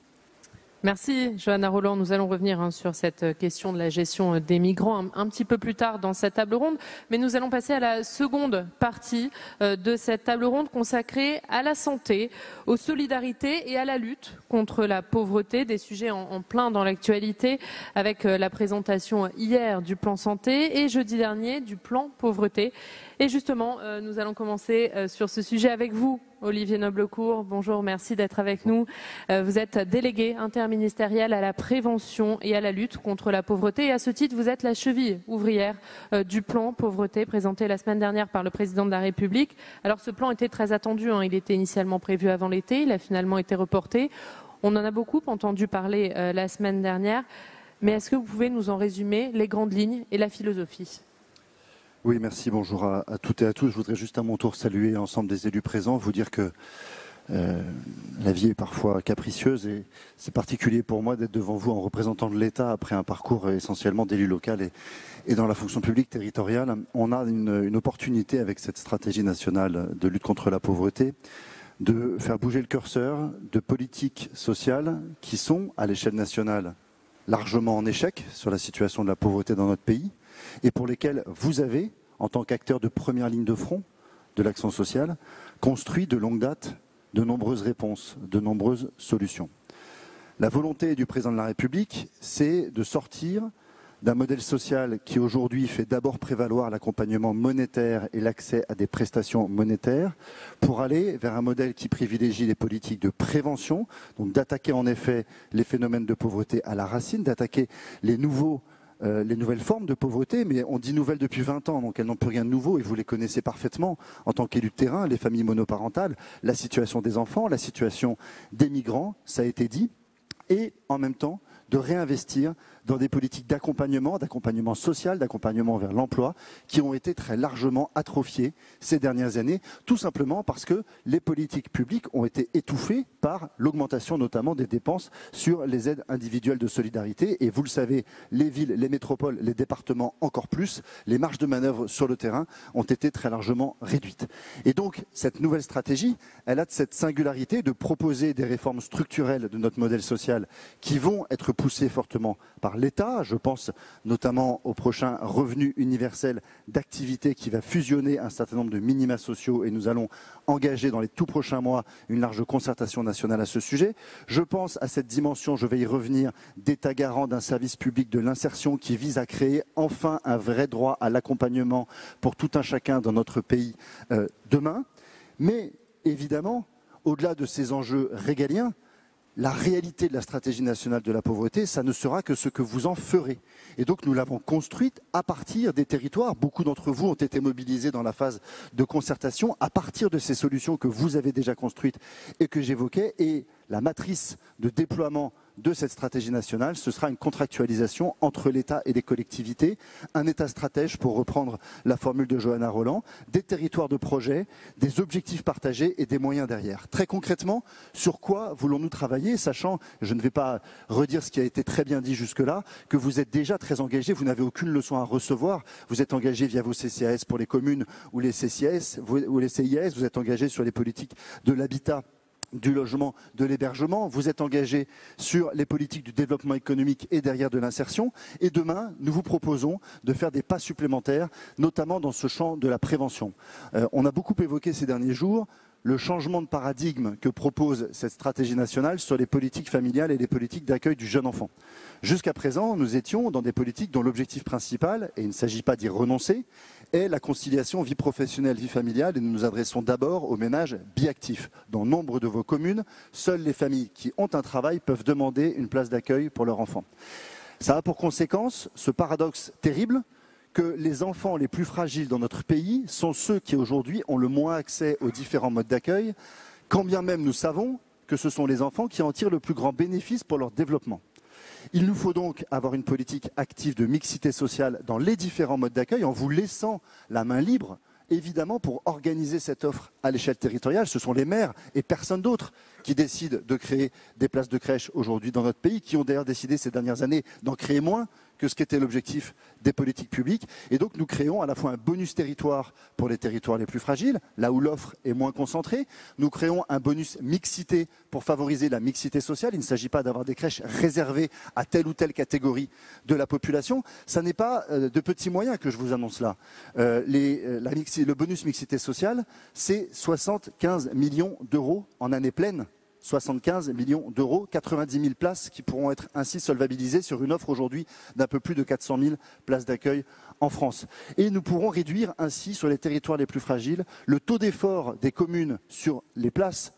Merci Johanna Roland. Nous allons revenir sur cette question de la gestion des migrants un petit peu plus tard dans cette table ronde. Mais nous allons passer à la seconde partie de cette table ronde consacrée à la santé, aux solidarités et à la lutte contre la pauvreté, des sujets en plein dans l'actualité avec la présentation hier du plan santé et jeudi dernier du plan pauvreté. Et justement, nous allons commencer sur ce sujet avec vous, Olivier Noblecourt. Bonjour, merci d'être avec nous. Vous êtes délégué interministériel à la prévention et à la lutte contre la pauvreté. Et à ce titre, vous êtes la cheville ouvrière du plan pauvreté présenté la semaine dernière par le président de la République. Alors ce plan était très attendu, il était initialement prévu avant l'été, il a finalement été reporté. On en a beaucoup entendu parler la semaine dernière. Mais est-ce que vous pouvez nous en résumer les grandes lignes et la philosophie ? Oui, merci. Bonjour à toutes et à tous. Je voudrais juste à mon tour saluer l'ensemble des élus présents, vous dire que la vie est parfois capricieuse et c'est particulier pour moi d'être devant vous en représentant de l'État après un parcours essentiellement d'élu local et dans la fonction publique territoriale. On a une opportunité avec cette stratégie nationale de lutte contre la pauvreté de faire bouger le curseur de politiques sociales qui sont à l'échelle nationale largement en échec sur la situation de la pauvreté dans notre pays, et pour lesquels vous avez, en tant qu'acteur de première ligne de front de l'action sociale, construit de longue date de nombreuses réponses, de nombreuses solutions. La volonté du président de la République, c'est de sortir d'un modèle social qui aujourd'hui fait d'abord prévaloir l'accompagnement monétaire et l'accès à des prestations monétaires pour aller vers un modèle qui privilégie les politiques de prévention, donc d'attaquer en effet les phénomènes de pauvreté à la racine, d'attaquer les nouvelles formes de pauvreté, mais on dit nouvelles depuis 20 ans, donc elles n'ont plus rien de nouveau et vous les connaissez parfaitement en tant qu'élu de terrain, les familles monoparentales, la situation des enfants, la situation des migrants, ça a été dit, et en même temps de réinvestir dans des politiques d'accompagnement social, d'accompagnement vers l'emploi, qui ont été très largement atrophiées ces dernières années, tout simplement parce que les politiques publiques ont été étouffées par l'augmentation notamment des dépenses sur les aides individuelles de solidarité. Et vous le savez, les villes, les métropoles, les départements encore plus, les marges de manœuvre sur le terrain ont été très largement réduites. Et donc, cette nouvelle stratégie, elle a cette singularité de proposer des réformes structurelles de notre modèle social qui vont être poussées fortement par l'État. Je pense notamment au prochain revenu universel d'activité qui va fusionner un certain nombre de minima sociaux et nous allons engager dans les tout prochains mois une large concertation nationale à ce sujet. Je pense à cette dimension, je vais y revenir, d'État garant d'un service public de l'insertion qui vise à créer enfin un vrai droit à l'accompagnement pour tout un chacun dans notre pays demain. Mais évidemment, au-delà de ces enjeux régaliens, la réalité de la stratégie nationale de la pauvreté, ça ne sera que ce que vous en ferez. Et donc nous l'avons construite à partir des territoires. Beaucoup d'entre vous ont été mobilisés dans la phase de concertation à partir de ces solutions que vous avez déjà construites et que j'évoquais. Et la matrice de déploiement de cette stratégie nationale, ce sera une contractualisation entre l'État et les collectivités, un État stratège, pour reprendre la formule de Johanna Rolland, des territoires de projet, des objectifs partagés et des moyens derrière. Très concrètement, sur quoi voulons-nous travailler, sachant, je ne vais pas redire ce qui a été très bien dit jusque-là, que vous êtes déjà très engagés, vous n'avez aucune leçon à recevoir, vous êtes engagés via vos CCAS pour les communes ou les CCIS, vous êtes engagés sur les politiques de l'habitat, du logement, de l'hébergement, vous êtes engagé sur les politiques du développement économique et derrière de l'insertion. Et demain, nous vous proposons de faire des pas supplémentaires, notamment dans ce champ de la prévention. On a beaucoup évoqué ces derniers jours le changement de paradigme que propose cette stratégie nationale sur les politiques familiales et les politiques d'accueil du jeune enfant. Jusqu'à présent, nous étions dans des politiques dont l'objectif principal, et il ne s'agit pas d'y renoncer, est la conciliation vie professionnelle, vie familiale, et nous nous adressons d'abord aux ménages biactifs. Dans nombre de vos communes, seules les familles qui ont un travail peuvent demander une place d'accueil pour leur enfant. Ça a pour conséquence ce paradoxe terrible que les enfants les plus fragiles dans notre pays sont ceux qui aujourd'hui ont le moins accès aux différents modes d'accueil, quand bien même nous savons que ce sont les enfants qui en tirent le plus grand bénéfice pour leur développement. Il nous faut donc avoir une politique active de mixité sociale dans les différents modes d'accueil en vous laissant la main libre, évidemment, pour organiser cette offre à l'échelle territoriale. Ce sont les maires et personne d'autre qui décident de créer des places de crèche aujourd'hui dans notre pays, qui ont d'ailleurs décidé ces dernières années d'en créer moins que ce qu'était l'objectif des politiques publiques. Et donc nous créons à la fois un bonus territoire pour les territoires les plus fragiles, là où l'offre est moins concentrée. Nous créons un bonus mixité pour favoriser la mixité sociale. Il ne s'agit pas d'avoir des crèches réservées à telle ou telle catégorie de la population. Ça n'est pas de petits moyens que je vous annonce là. Le bonus mixité sociale, c'est 75 millions d'euros en année pleine. 75 millions d'euros, 90 000 places qui pourront être ainsi solvabilisées sur une offre aujourd'hui d'un peu plus de 400 000 places d'accueil en France. Et nous pourrons réduire ainsi sur les territoires les plus fragiles le taux d'effort des communes sur les places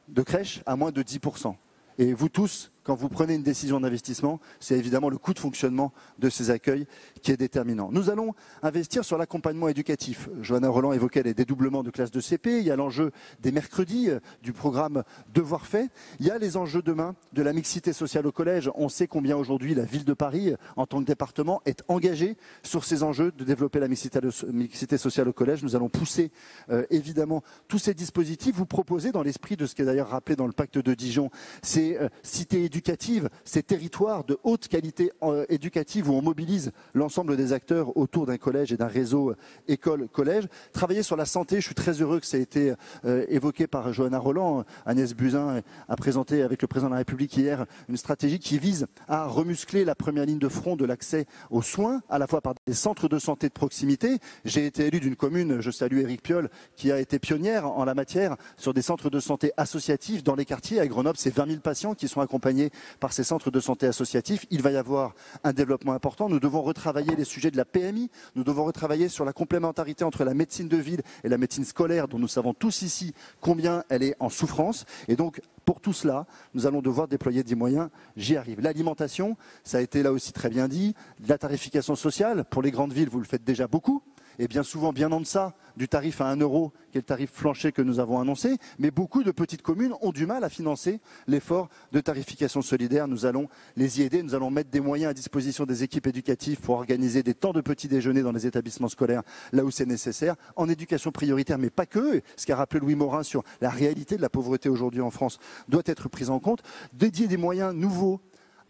de crèche à moins de 10%. Et vous tous, quand vous prenez une décision d'investissement, c'est évidemment le coût de fonctionnement de ces accueils qui est déterminant. Nous allons investir sur l'accompagnement éducatif. Johanna Rolland évoquait les dédoublements de classes de CP. Il y a l'enjeu des mercredis du programme Devoirs faits. Il y a les enjeux demain de la mixité sociale au collège. On sait combien aujourd'hui la ville de Paris, en tant que département, est engagée sur ces enjeux de développer la mixité sociale au collège. Nous allons pousser évidemment tous ces dispositifs. Vous proposez, dans l'esprit de ce qui est d'ailleurs rappelé dans le pacte de Dijon, ces cités éducatives, ces territoires de haute qualité éducative où on mobilise l'ensemble des acteurs autour d'un collège et d'un réseau école-collège. Travailler sur la santé, je suis très heureux que ça ait été évoqué par Johanna Rolland. Agnès Buzyn a présenté avec le président de la République hier une stratégie qui vise à remuscler la première ligne de front de l'accès aux soins, à la fois par des centres de santé de proximité. J'ai été élu d'une commune, je salue Éric Piolle, qui a été pionnière en la matière sur des centres de santé associatifs dans les quartiers. À Grenoble, c'est 20 000 patients qui sont accompagnés par ces centres de santé associatifs. Il va y avoir un développement important. Nous devons retravailler les sujets de la PMI. Nous devons retravailler sur la complémentarité entre la médecine de ville et la médecine scolaire, dont nous savons tous ici combien elle est en souffrance. Et donc, pour tout cela, nous allons devoir déployer des moyens. J'y arrive. L'alimentation, ça a été là aussi très bien dit. La tarification sociale, pour les grandes villes, vous le faites déjà beaucoup. est bien souvent bien en deçà du tarif à 1 €, qui est le tarif plancher que nous avons annoncé, mais beaucoup de petites communes ont du mal à financer l'effort de tarification solidaire. Nous allons les y aider, nous allons mettre des moyens à disposition des équipes éducatives pour organiser des temps de petit déjeuner dans les établissements scolaires, là où c'est nécessaire, en éducation prioritaire, mais pas que. Ce qu'a rappelé Louis Morin sur la réalité de la pauvreté aujourd'hui en France doit être pris en compte. Dédier des moyens nouveaux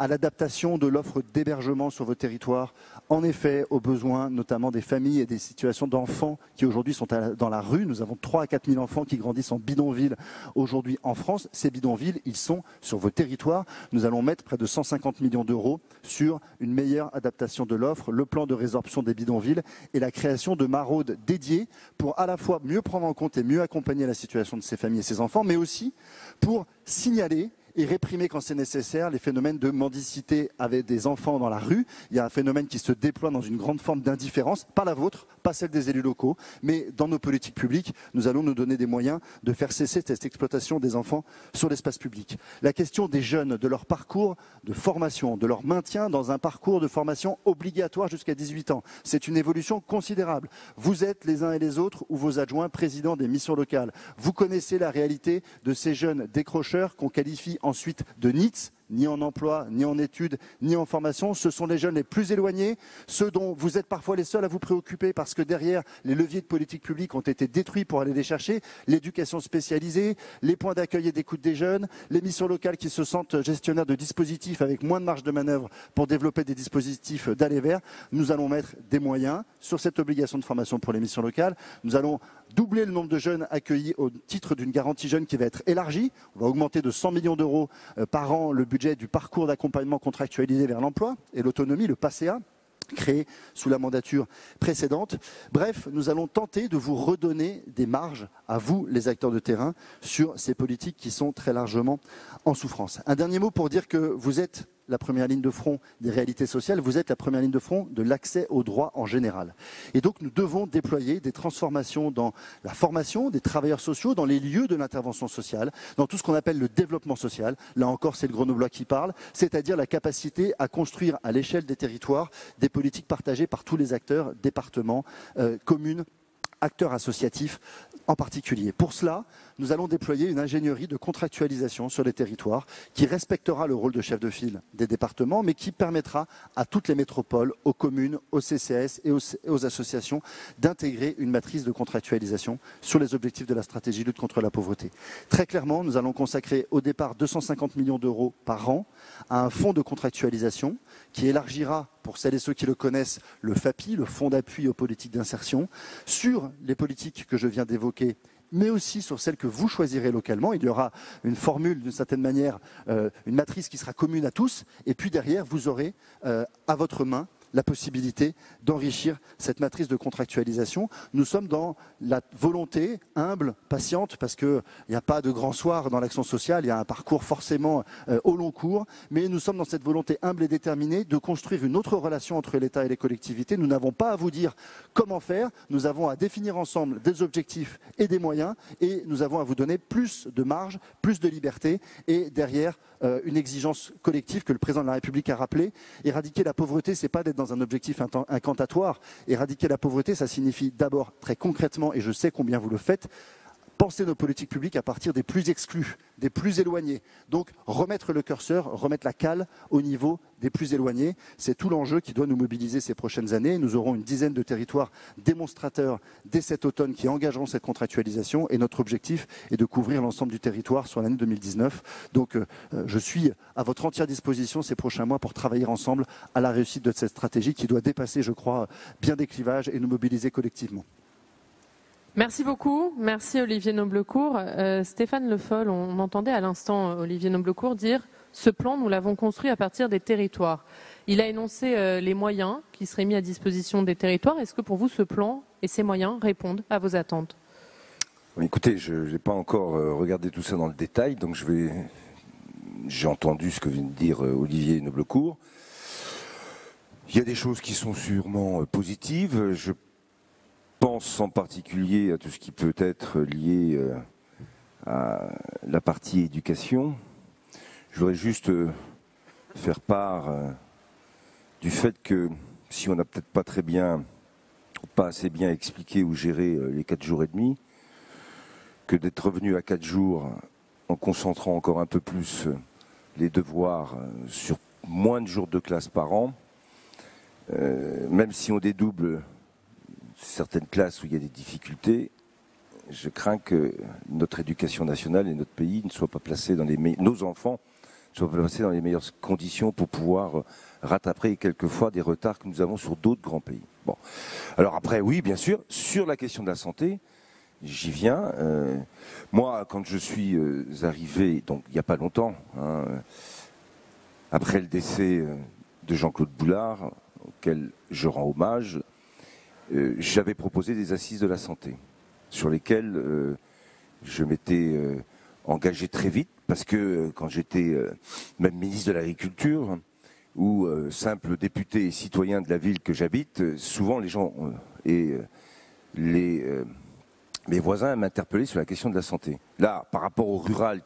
à l'adaptation de l'offre d'hébergement sur vos territoires, en effet aux besoins notamment des familles et des situations d'enfants qui aujourd'hui sont dans la rue. Nous avons 3 à 4 000 enfants qui grandissent en bidonville aujourd'hui en France. Ces bidonvilles, ils sont sur vos territoires. Nous allons mettre près de 150 millions d'euros sur une meilleure adaptation de l'offre, le plan de résorption des bidonvilles et la création de maraudes dédiées pour à la fois mieux prendre en compte et mieux accompagner la situation de ces familles et ces enfants, mais aussi pour signaler et réprimer quand c'est nécessaire les phénomènes de mendicité avec des enfants dans la rue. Il y a un phénomène qui se déploie dans une grande forme d'indifférence, pas la vôtre, pas celle des élus locaux, mais dans nos politiques publiques, nous allons nous donner des moyens de faire cesser cette exploitation des enfants sur l'espace public. La question des jeunes, de leur parcours de formation, de leur maintien dans un parcours de formation obligatoire jusqu'à 18 ans, c'est une évolution considérable. Vous êtes les uns et les autres ou vos adjoints présidents des missions locales. Vous connaissez la réalité de ces jeunes décrocheurs qu'on qualifie ensuite de NEETs, ni en emploi, ni en études, ni en formation. Ce sont les jeunes les plus éloignés, ceux dont vous êtes parfois les seuls à vous préoccuper parce que derrière, les leviers de politique publique ont été détruits pour aller les chercher. L'éducation spécialisée, les points d'accueil et d'écoute des jeunes, les missions locales qui se sentent gestionnaires de dispositifs avec moins de marge de manœuvre pour développer des dispositifs d'aller vers. Nous allons mettre des moyens sur cette obligation de formation pour les missions locales. Nous allons doubler le nombre de jeunes accueillis au titre d'une garantie jeune qui va être élargie. On va augmenter de 100 millions d'euros par an le budget du parcours d'accompagnement contractualisé vers l'emploi et l'autonomie, le PACEA, créé sous la mandature précédente. Bref, nous allons tenter de vous redonner des marges à vous, les acteurs de terrain, sur ces politiques qui sont très largement en souffrance. Un dernier mot pour dire que vous êtes la première ligne de front des réalités sociales, vous êtes la première ligne de front de l'accès aux droits en général. Et donc nous devons déployer des transformations dans la formation des travailleurs sociaux, dans les lieux de l'intervention sociale, dans tout ce qu'on appelle le développement social. Là encore, c'est le Grenoblois qui parle, c'est-à-dire la capacité à construire à l'échelle des territoires des politiques partagées par tous les acteurs, départements, communes, acteurs associatifs en particulier. Pour cela, nous allons déployer une ingénierie de contractualisation sur les territoires qui respectera le rôle de chef de file des départements, mais qui permettra à toutes les métropoles, aux communes, aux CCAS et aux associations d'intégrer une matrice de contractualisation sur les objectifs de la stratégie lutte contre la pauvreté. Très clairement, nous allons consacrer au départ 250 millions d'euros par an à un fonds de contractualisation qui élargira, pour celles et ceux qui le connaissent, le FAPI, le Fonds d'appui aux politiques d'insertion, sur les politiques que je viens d'évoquer, mais aussi sur celles que vous choisirez localement. Il y aura une formule, d'une certaine manière, une matrice qui sera commune à tous, et puis derrière, vous aurez à votre main la possibilité d'enrichir cette matrice de contractualisation. Nous sommes dans la volonté humble, patiente, parce qu'il n'y a pas de grand soir dans l'action sociale, il y a un parcours forcément au long cours, mais nous sommes dans cette volonté humble et déterminée de construire une autre relation entre l'État et les collectivités. Nous n'avons pas à vous dire comment faire, nous avons à définir ensemble des objectifs et des moyens, et nous avons à vous donner plus de marge, plus de liberté, et derrière, une exigence collective que le président de la République a rappelée. Éradiquer la pauvreté, c'est pas d'être dans un objectif incantatoire. Éradiquer la pauvreté, ça signifie d'abord, très concrètement, et je sais combien vous le faites, penser nos politiques publiques à partir des plus exclus, des plus éloignés. Donc remettre le curseur, remettre la cale au niveau des plus éloignés. C'est tout l'enjeu qui doit nous mobiliser ces prochaines années. Nous aurons une dizaine de territoires démonstrateurs dès cet automne qui engageront cette contractualisation et notre objectif est de couvrir l'ensemble du territoire sur l'année 2019. Donc je suis à votre entière disposition ces prochains mois pour travailler ensemble à la réussite de cette stratégie qui doit dépasser, je crois, bien des clivages et nous mobiliser collectivement. Merci beaucoup. Merci Olivier Noblecourt. Stéphane Le Foll, on entendait à l'instant Olivier Noblecourt dire « Ce plan, nous l'avons construit à partir des territoires ». Il a énoncé les moyens qui seraient mis à disposition des territoires. Est-ce que pour vous, ce plan et ces moyens répondent à vos attentes ? Écoutez, je n'ai pas encore regardé tout ça dans le détail, donc j'ai entendu ce que vient de dire Olivier Noblecourt. Il y a des choses qui sont sûrement positives. Je pense en particulier à tout ce qui peut être lié à la partie éducation. Je voudrais juste faire part du fait que si on n'a peut-être pas très bien pas assez bien expliqué ou géré les 4 jours et demi, que d'être revenu à 4 jours en concentrant encore un peu plus les devoirs sur moins de jours de classe par an, même si on dédouble certaines classes où il y a des difficultés, je crains que notre éducation nationale et notre pays ne soient pas placés dans nos enfants ne soient pas placés dans les meilleures conditions pour pouvoir rattraper quelquefois des retards que nous avons sur d'autres grands pays. Bon. Alors après, oui, bien sûr, sur la question de la santé, j'y viens. Moi, quand je suis arrivé, donc il n'y a pas longtemps, après le décès de Jean-Claude Boulard, auquel je rends hommage, j'avais proposé des assises de la santé, sur lesquelles je m'étais engagé très vite, parce que quand j'étais même ministre de l'Agriculture, ou simple député et citoyen de la ville que j'habite, souvent les gens mes voisins m'interpellaient sur la question de la santé. Là, par rapport au rural,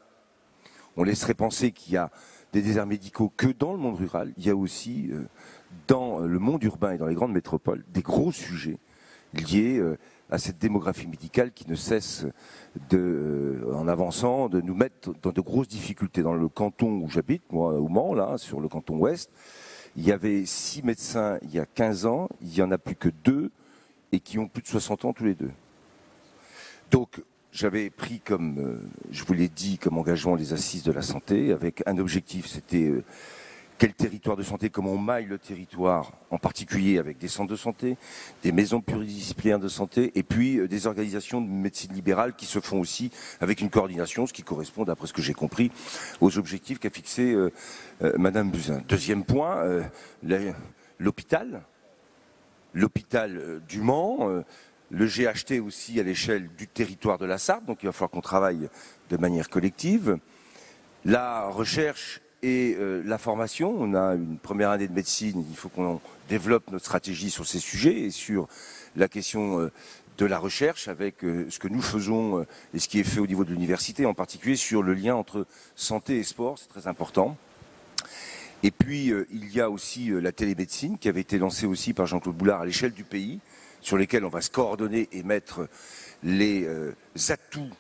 on laisserait penser qu'il y a des déserts médicaux que dans le monde rural. Il y a aussi dans le monde urbain et dans les grandes métropoles des gros sujets liés à cette démographie médicale qui ne cesse en avançant, de nous mettre dans de grosses difficultés. Dans le canton où j'habite, moi, au Mans, là, sur le canton ouest, il y avait 6 médecins il y a 15 ans, il n'y en a plus que 2 et qui ont plus de 60 ans tous les 2. Donc, j'avais pris, comme je vous l'ai dit, comme engagement les assises de la santé, avec un objectif, c'était quel territoire de santé, comment on maille le territoire, en particulier avec des centres de santé, des maisons pluridisciplinaires de santé, et puis des organisations de médecine libérale qui se font aussi avec une coordination, ce qui correspond, d'après ce que j'ai compris, aux objectifs qu'a fixé Madame Buzyn. Deuxième point, l'hôpital du Mans, le GHT aussi à l'échelle du territoire de la Sarthe, donc il va falloir qu'on travaille de manière collective. La recherche et la formation, on a une première année de médecine, il faut qu'on développe notre stratégie sur ces sujets et sur la question de la recherche avec ce que nous faisons et ce qui est fait au niveau de l'université, en particulier sur le lien entre santé et sport, c'est très important. Et puis il y a aussi la télémédecine qui avait été lancée aussi par Jean-Claude Boulard à l'échelle du pays, sur lesquels on va se coordonner et mettre les atouts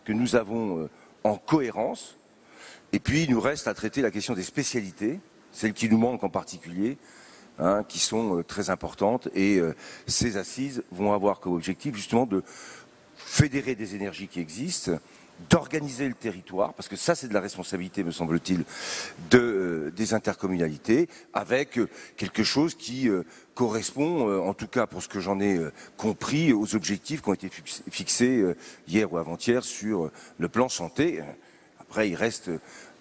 que nous avons en cohérence. Et puis, il nous reste à traiter la question des spécialités, celles qui nous manquent en particulier, qui sont très importantes. Et ces assises vont avoir comme objectif justement de fédérer des énergies qui existent, d'organiser le territoire, parce que ça c'est de la responsabilité, me semble-t-il, des intercommunalités, avec quelque chose qui correspond, en tout cas pour ce que j'en ai compris, aux objectifs qui ont été fixés hier ou avant-hier sur le plan santé. Après, il reste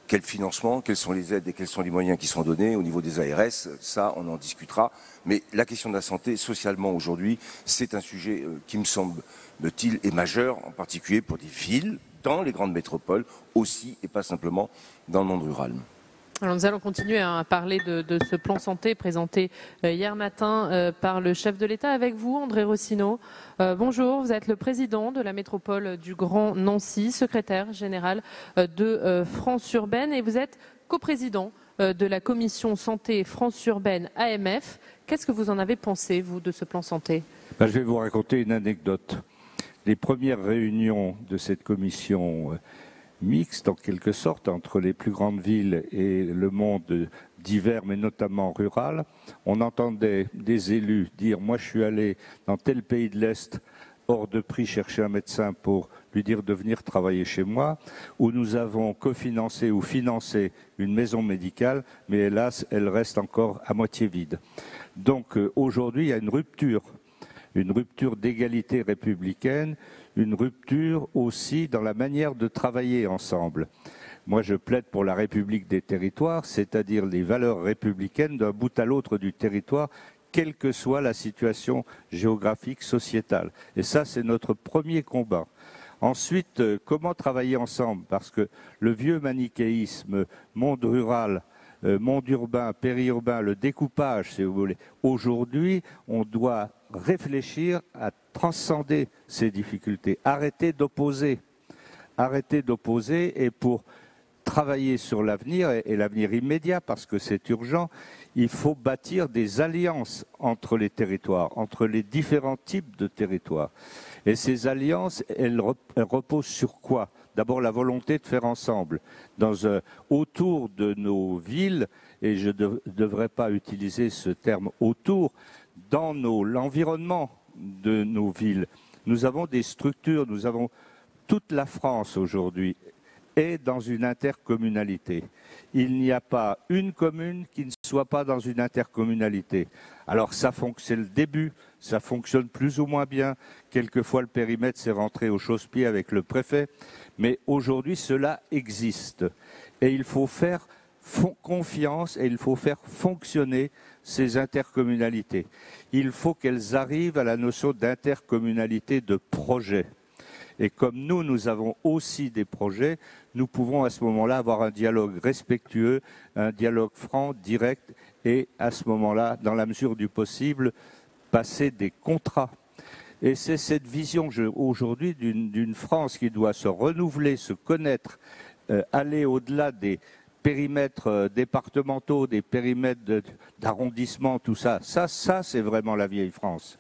quel financement, quels sont les aides et quels sont les moyens qui seront donnés au niveau des ARS, ça on en discutera. Mais la question de la santé, socialement aujourd'hui, c'est un sujet qui me semble-t-il est majeur, en particulier pour des villes, dans les grandes métropoles aussi, et pas simplement dans le monde rural. Alors nous allons continuer à parler de ce plan santé présenté hier matin par le chef de l'État avec vous, André Rossineau. Bonjour, vous êtes le président de la métropole du Grand Nancy, secrétaire général de France Urbaine et vous êtes coprésident de la commission santé France Urbaine AMF. Qu'est-ce que vous en avez pensé, vous, de ce plan santé ? Je vais vous raconter une anecdote. Les premières réunions de cette commission mixte, en quelque sorte, entre les plus grandes villes et le monde divers, mais notamment rural, on entendait des élus dire « moi je suis allé dans tel pays de l'Est hors de prix chercher un médecin pour lui dire de venir travailler chez moi », où nous avons cofinancé ou financé une maison médicale, mais hélas, elle reste encore à moitié vide. Donc aujourd'hui, il y a une rupture d'égalité républicaine, une rupture aussi dans la manière de travailler ensemble. Moi, je plaide pour la République des territoires, c'est-à-dire les valeurs républicaines d'un bout à l'autre du territoire, quelle que soit la situation géographique, sociétale. Et ça, c'est notre premier combat. Ensuite, comment travailler ensemble ? Parce que le vieux manichéisme, monde rural, monde urbain, périurbain, le découpage, si vous voulez. Aujourd'hui, on doit réfléchir à transcender ces difficultés, arrêter d'opposer et pour travailler sur l'avenir et l'avenir immédiat parce que c'est urgent. Il faut bâtir des alliances entre les territoires, entre les différents types de territoires. Et ces alliances, elles reposent sur quoi? D'abord la volonté de faire ensemble, autour de nos villes, et je ne devrais pas utiliser ce terme autour, dans l'environnement de nos villes. Nous avons des structures, nous avons toute la France aujourd'hui est dans une intercommunalité. Il n'y a pas une commune qui ne soit pas dans une intercommunalité. Alors c'est le début, ça fonctionne plus ou moins bien. Quelquefois le périmètre s'est rentré au chausse-pied avec le préfet, mais aujourd'hui cela existe. Et il faut faire confiance et il faut faire fonctionner ces intercommunalités. Il faut qu'elles arrivent à la notion d'intercommunalité de projet. Et comme nous avons aussi des projets, nous pouvons à ce moment-là avoir un dialogue respectueux, un dialogue franc, direct, et à ce moment-là, dans la mesure du possible, passer des contrats. Et c'est cette vision aujourd'hui d'une France qui doit se renouveler, se connaître, aller au-delà des périmètres départementaux, des périmètres d'arrondissement, tout ça. Ça c'est vraiment la vieille France.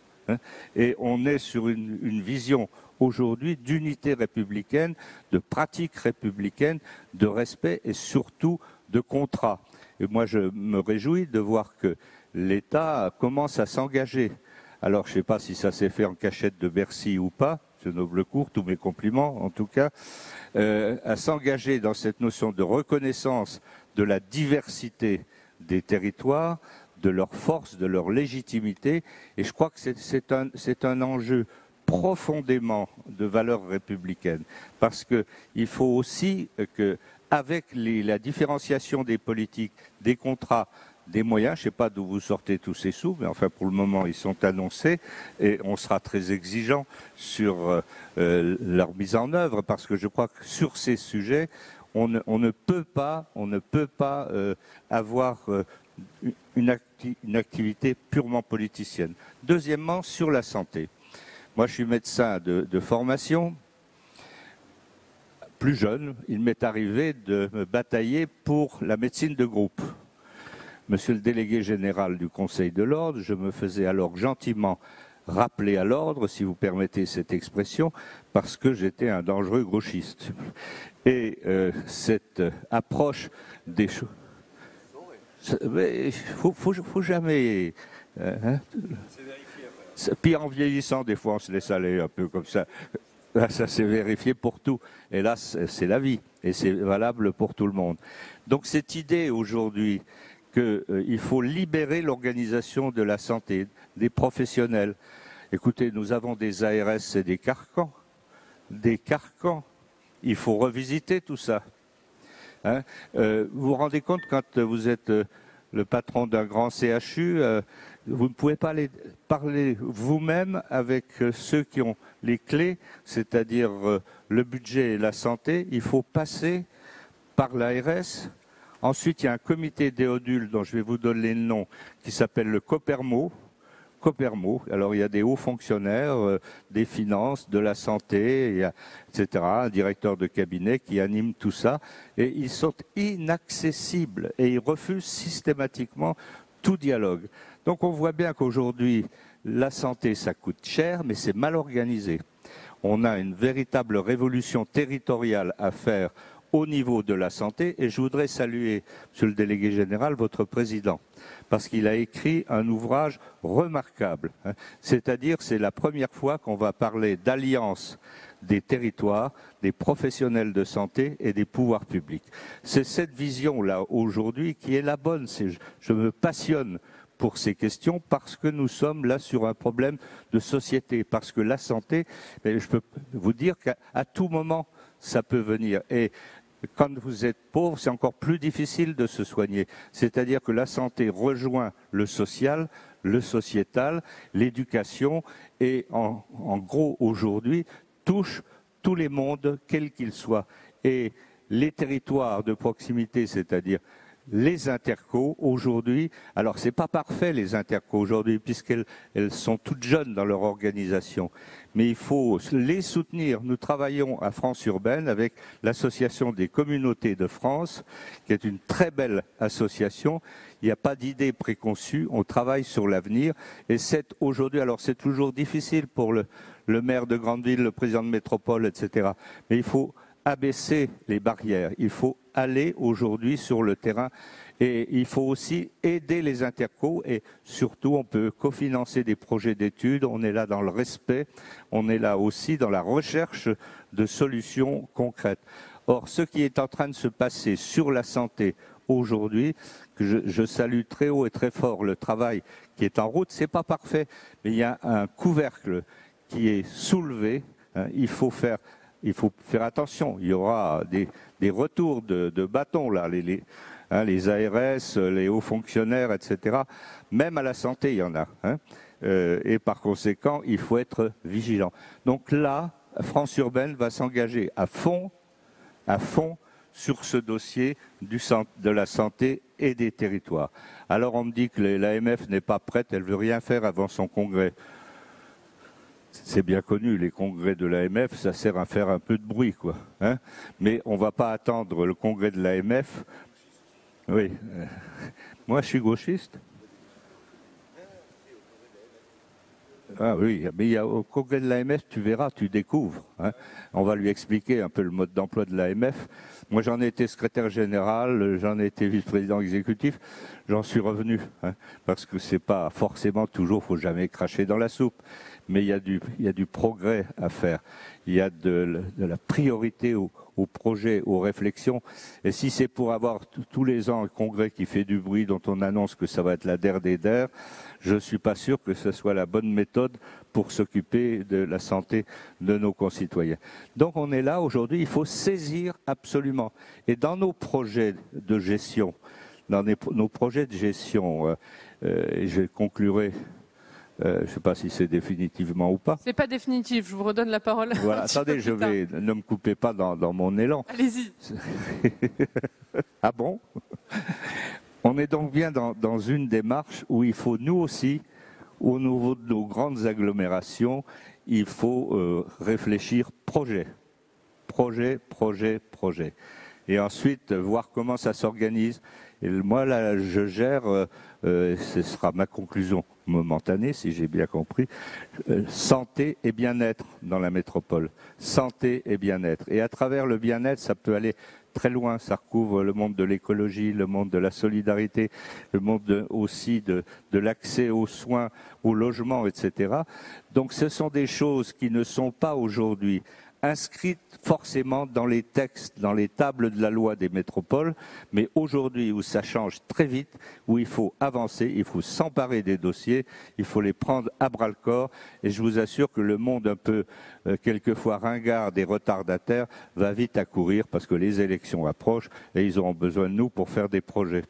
Et on est sur une vision aujourd'hui d'unité républicaine, de pratique républicaine, de respect et surtout de contrat. Et moi, je me réjouis de voir que l'État commence à s'engager. Alors, je ne sais pas si ça s'est fait en cachette de Bercy ou pas, ce noble cours, tous mes compliments en tout cas, à s'engager dans cette notion de reconnaissance de la diversité des territoires, de leur force, de leur légitimité. Et je crois que c'est un enjeu profondément de valeurs républicaines, parce qu'il faut aussi qu'avec la différenciation des politiques, des contrats, des moyens, je ne sais pas d'où vous sortez tous ces sous, mais enfin pour le moment ils sont annoncés et on sera très exigeant sur leur mise en œuvre, parce que je crois que sur ces sujets, on ne peut pas avoir une activité purement politicienne. Deuxièmement, sur la santé. Moi, je suis médecin de formation. Plus jeune, il m'est arrivé de me batailler pour la médecine de groupe. Monsieur le délégué général du Conseil de l'Ordre, je me faisais alors gentiment rappeler à l'ordre, si vous permettez cette expression, parce que j'étais un dangereux gauchiste. Et cette approche des choses... Il faut jamais... Puis en vieillissant, des fois, on se laisse aller un peu comme ça. Là, ça s'est vérifié pour tout. Et là, c'est la vie. Et c'est valable pour tout le monde. Donc cette idée aujourd'hui qu'il faut libérer l'organisation de la santé, des professionnels. Écoutez, nous avons des ARS et des carcans. Des carcans. Il faut revisiter tout ça. Hein, vous vous rendez compte quand vous êtes le patron d'un grand CHU, vous ne pouvez pas parler vous-même avec ceux qui ont les clés, c'est-à-dire le budget et la santé. Il faut passer par l'ARS. Ensuite, il y a un comité Déodule dont je vais vous donner le nom, qui s'appelle le Copermo. Alors il y a des hauts fonctionnaires, des finances, de la santé, etc., un directeur de cabinet qui anime tout ça, et ils sont inaccessibles et ils refusent systématiquement tout dialogue. Donc on voit bien qu'aujourd'hui, la santé, ça coûte cher, mais c'est mal organisé. On a une véritable révolution territoriale à faire au niveau de la santé, et je voudrais saluer, Monsieur le délégué général, votre président, parce qu'il a écrit un ouvrage remarquable. C'est-à-dire, c'est la première fois qu'on va parler d'alliance des territoires, des professionnels de santé et des pouvoirs publics. C'est cette vision-là, aujourd'hui, qui est la bonne. Je me passionne pour ces questions parce que nous sommes là sur un problème de société, parce que la santé, je peux vous dire qu'à tout moment, ça peut venir. Et quand vous êtes pauvre, c'est encore plus difficile de se soigner. C'est-à-dire que la santé rejoint le social, le sociétal, l'éducation et en gros aujourd'hui touche tous les mondes, quels qu'ils soient. Et les territoires de proximité, c'est-à-dire les intercos aujourd'hui, alors c'est pas parfait les intercos aujourd'hui puisqu'elles sont toutes jeunes dans leur organisation, mais il faut les soutenir. Nous travaillons à France Urbaine avec l'association des communautés de France, qui est une très belle association. Il n'y a pas d'idée préconçue, on travaille sur l'avenir et c'est aujourd'hui, alors c'est toujours difficile pour le maire de grande ville, le président de métropole, etc. Mais il faut abaisser les barrières. Il faut aller aujourd'hui sur le terrain et il faut aussi aider les intercos et surtout on peut cofinancer des projets d'études. On est là dans le respect, on est là aussi dans la recherche de solutions concrètes. Or, ce qui est en train de se passer sur la santé aujourd'hui, que je salue très haut et très fort le travail qui est en route, c'est pas parfait, mais il y a un couvercle qui est soulevé. Il faut faire attention, il y aura des retours de bâton, là, les ARS, les hauts fonctionnaires, etc. Même à la santé, il y en a. Et par conséquent, il faut être vigilant. Donc là, France Urbaine va s'engager à fond sur ce dossier de la santé et des territoires. Alors on me dit que l'AMF n'est pas prête, elle ne veut rien faire avant son congrès. C'est bien connu, les congrès de l'AMF, ça sert à faire un peu de bruit, quoi. Mais on ne va pas attendre le congrès de l'AMF. Oui. Moi, je suis gauchiste. Ah oui, mais au congrès de l'AMF, tu verras, tu découvres. On va lui expliquer un peu le mode d'emploi de l'AMF. Moi, j'en ai été secrétaire général, j'en ai été vice-président exécutif, j'en suis revenu. Parce que c'est pas forcément toujours, faut jamais cracher dans la soupe. Mais il y a du progrès à faire. Il y a de la priorité aux projets, aux réflexions. Et si c'est pour avoir tous les ans un congrès qui fait du bruit, dont on annonce que ça va être la der des der, je ne suis pas sûr que ce soit la bonne méthode pour s'occuper de la santé de nos concitoyens. Donc on est là aujourd'hui, il faut saisir absolument. Et dans nos projets de gestion, et je conclurai. Je ne sais pas si c'est définitivement ou pas. C'est pas définitif, je vous redonne la parole. Voilà, attendez, ne me coupez pas dans mon élan. Allez-y. Ah bon? On est donc bien dans une démarche où il faut, nous aussi, au niveau de nos grandes agglomérations, il faut réfléchir projet. Et ensuite, voir comment ça s'organise. Et moi, là, je gère, ce sera ma conclusion momentanée, si j'ai bien compris, santé et bien-être dans la métropole. Santé et bien-être. Et à travers le bien-être, ça peut aller très loin. Ça recouvre le monde de l'écologie, le monde de la solidarité, le monde aussi de l'accès aux soins, au logement, etc. Donc ce sont des choses qui ne sont pas aujourd'hui inscrites forcément dans les textes, dans les tables de la loi des métropoles, mais aujourd'hui où ça change très vite, où il faut avancer, il faut s'emparer des dossiers, il faut les prendre à bras-le-corps, et je vous assure que le monde un peu, quelquefois ringard des retardataires, va vite à courir parce que les élections approchent et ils auront besoin de nous pour faire des projets.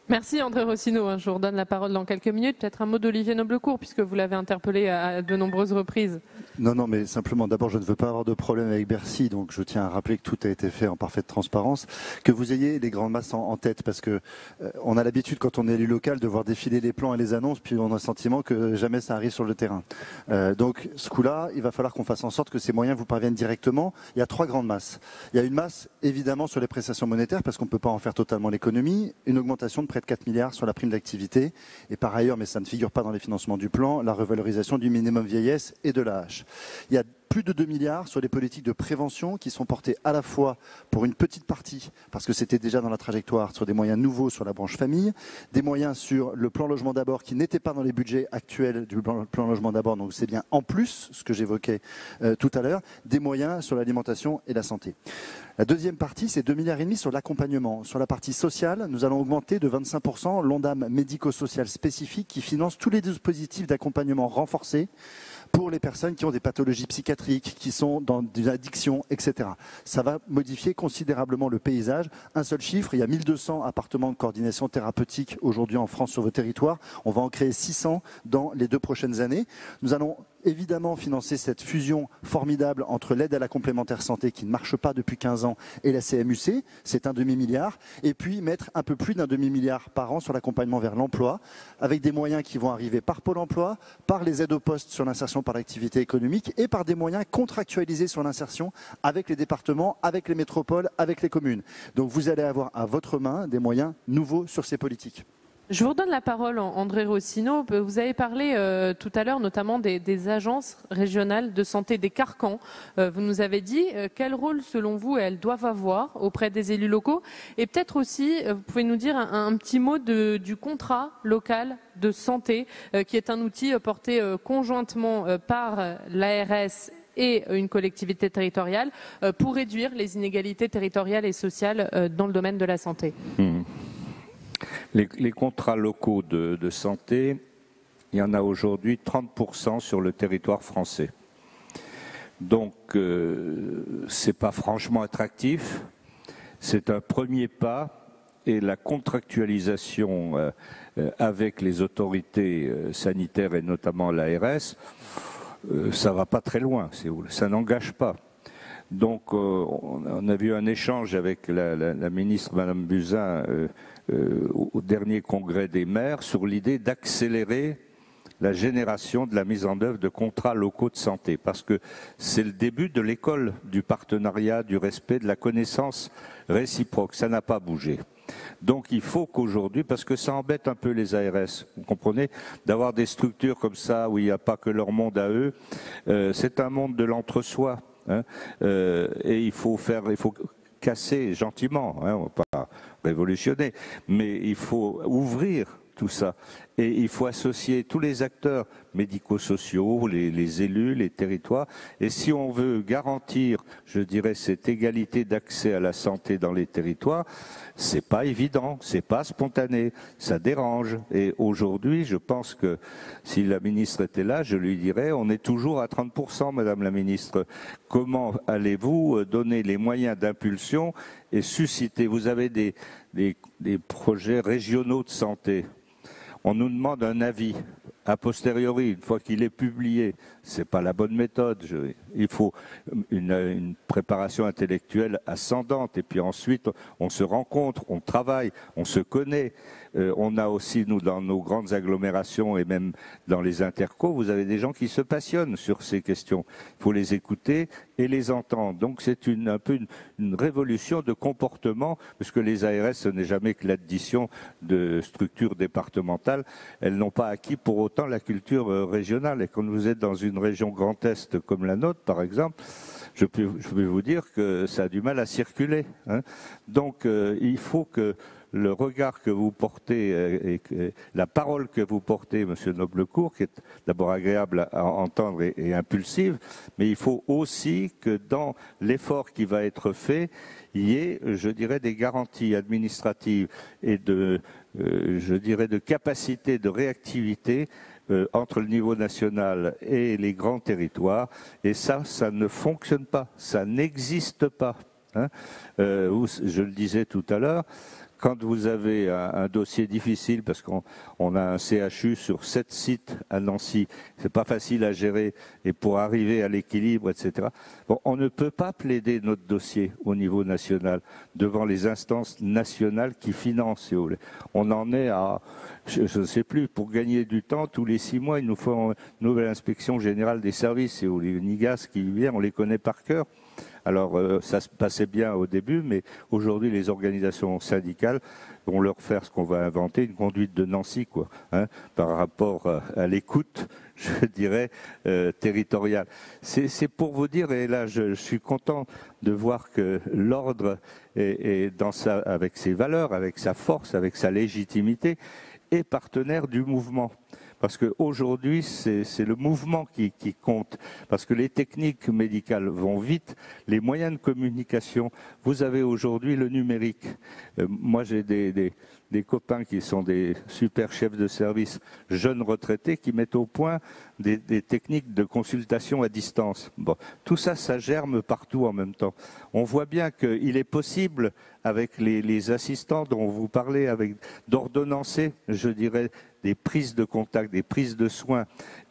Merci André Rossino. Je vous redonne la parole dans quelques minutes. Peut-être un mot d'Olivier Noblecourt, puisque vous l'avez interpellé à de nombreuses reprises. Non, mais simplement, d'abord, je ne veux pas avoir de problème avec Bercy, donc je tiens à rappeler que tout a été fait en parfaite transparence. Que vous ayez les grandes masses en tête, parce que on a l'habitude, quand on est élu local, de voir défiler les plans et les annonces, puis on a le sentiment que jamais ça arrive sur le terrain. Donc, ce coup-là, il va falloir qu'on fasse en sorte que ces moyens vous parviennent directement. Il y a 3 grandes masses. Il y a une masse, évidemment, sur les prestations monétaires, parce qu'on ne peut pas en faire totalement l'économie, une augmentation de près de 4 milliards sur la prime d'activité, et par ailleurs, mais ça ne figure pas dans les financements du plan, la revalorisation du minimum vieillesse et de l'AH. Il y a plus de 2 milliards sur les politiques de prévention qui sont portées à la fois pour une petite partie, parce que c'était déjà dans la trajectoire, sur des moyens nouveaux sur la branche famille, des moyens sur le plan logement d'abord qui n'étaient pas dans les budgets actuels du plan logement d'abord, donc c'est bien en plus ce que j'évoquais tout à l'heure, des moyens sur l'alimentation et la santé. La deuxième partie, c'est 2,5 milliards sur l'accompagnement. Sur la partie sociale, nous allons augmenter de 25% l'ONDAM médico-social spécifique qui finance tous les dispositifs d'accompagnement renforcés pour les personnes qui ont des pathologies psychiatriques, qui sont dans des addictions, etc. Ça va modifier considérablement le paysage. Un seul chiffre, il y a 1200 appartements de coordination thérapeutique aujourd'hui en France sur vos territoires. On va en créer 600 dans les 2 prochaines années. Nous allons évidemment financer cette fusion formidable entre l'aide à la complémentaire santé qui ne marche pas depuis 15 ans et la CMU-C, c'est un demi-milliard, et puis mettre un peu plus d'un demi-milliard par an sur l'accompagnement vers l'emploi, avec des moyens qui vont arriver par Pôle emploi, par les aides au poste sur l'insertion par l'activité économique et par des moyens contractualisés sur l'insertion avec les départements, avec les métropoles, avec les communes. Donc vous allez avoir à votre main des moyens nouveaux sur ces politiques. Je vous redonne la parole, André Rossino. Vous avez parlé tout à l'heure notamment des agences régionales de santé, des carcans. Vous nous avez dit quel rôle, selon vous, elles doivent avoir auprès des élus locaux. Et peut-être aussi, vous pouvez nous dire un petit mot du contrat local de santé, qui est un outil porté conjointement par l'ARS et une collectivité territoriale pour réduire les inégalités territoriales et sociales dans le domaine de la santé. Les contrats locaux de santé, il y en a aujourd'hui 30% sur le territoire français. Donc, c'est pas franchement attractif. C'est un premier pas et la contractualisation avec les autorités sanitaires et notamment l'ARS, ça va pas très loin. Ça n'engage pas. Donc, on a vu un échange avec la ministre Madame Buzyn au dernier congrès des maires sur l'idée d'accélérer la génération de la mise en œuvre de contrats locaux de santé, parce que c'est le début de l'école du partenariat, du respect, de la connaissance réciproque. Ça n'a pas bougé. Donc il faut qu'aujourd'hui, parce que ça embête un peu les ARS, vous comprenez, d'avoir des structures comme ça où il n'y a pas que leur monde à eux, c'est un monde de l'entre-soi. Hein, et il faut casser gentiment, hein, on ne va pas révolutionner, mais il faut ouvrir tout ça. Et il faut associer tous les acteurs médico-sociaux, les élus, les territoires. Et si on veut garantir, je dirais, cette égalité d'accès à la santé dans les territoires, c'est pas évident, c'est pas spontané, ça dérange. Et aujourd'hui, je pense que si la ministre était là, je lui dirais, on est toujours à 30%, Madame la ministre. Comment allez-vous donner les moyens d'impulsion et susciter? Vous avez des projets régionaux de santé. On nous demande un avis a posteriori, une fois qu'il est publié. C'est pas la bonne méthode. Il faut une préparation intellectuelle ascendante. Et puis ensuite, on se rencontre, on travaille, on se connaît. On a aussi, nous, dans nos grandes agglomérations et même dans les intercos, vous avez des gens qui se passionnent sur ces questions. Il faut les écouter et les entendre. Donc c'est un peu une révolution de comportement, parce que les ARS, ce n'est jamais que l'addition de structures départementales. Elles n'ont pas acquis pour autant la culture régionale. Et quand vous êtes dans une région Grand Est comme la nôtre, par exemple, je peux vous dire que ça a du mal à circuler. Hein. Donc il faut que le regard que vous portez et la parole que vous portez, Monsieur Noblecourt, qui est d'abord agréable à entendre et impulsive, mais il faut aussi que dans l'effort qui va être fait, il y ait, je dirais, des garanties administratives et de capacité de réactivité entre le niveau national et les grands territoires. Et ça ne fonctionne pas, ça n'existe pas. Hein. Je le disais tout à l'heure, quand vous avez un dossier difficile, parce qu'on a un CHU sur 7 sites à Nancy, c'est pas facile à gérer, et pour arriver à l'équilibre, etc. Bon, on ne peut pas plaider notre dossier au niveau national devant les instances nationales qui financent, si vous voulez. On en est à, je ne sais plus, pour gagner du temps, tous les 6 mois, il nous faut une nouvelle inspection générale des services, si vous voulez. Le NIGAS qui vient, on les connaît par cœur. Alors, ça se passait bien au début, mais aujourd'hui, les organisations syndicales vont leur faire ce qu'on va inventer, une conduite de Nancy, quoi, hein, par rapport à l'écoute, je dirais, territoriale. C'est pour vous dire, et là, je suis content de voir que l'ordre est avec ses valeurs, avec sa force, avec sa légitimité, est partenaire du mouvement. Parce qu'aujourd'hui, c'est le mouvement qui compte. Parce que les techniques médicales vont vite, les moyens de communication. Vous avez aujourd'hui le numérique. Moi, j'ai des copains qui sont des super chefs de service, jeunes retraités, qui mettent au point des techniques de consultation à distance. Bon, tout ça, ça germe partout en même temps. On voit bien qu'il est possible, avec les assistants dont vous parlez, d'ordonnancer, je dirais, des prises de contact, des prises de soins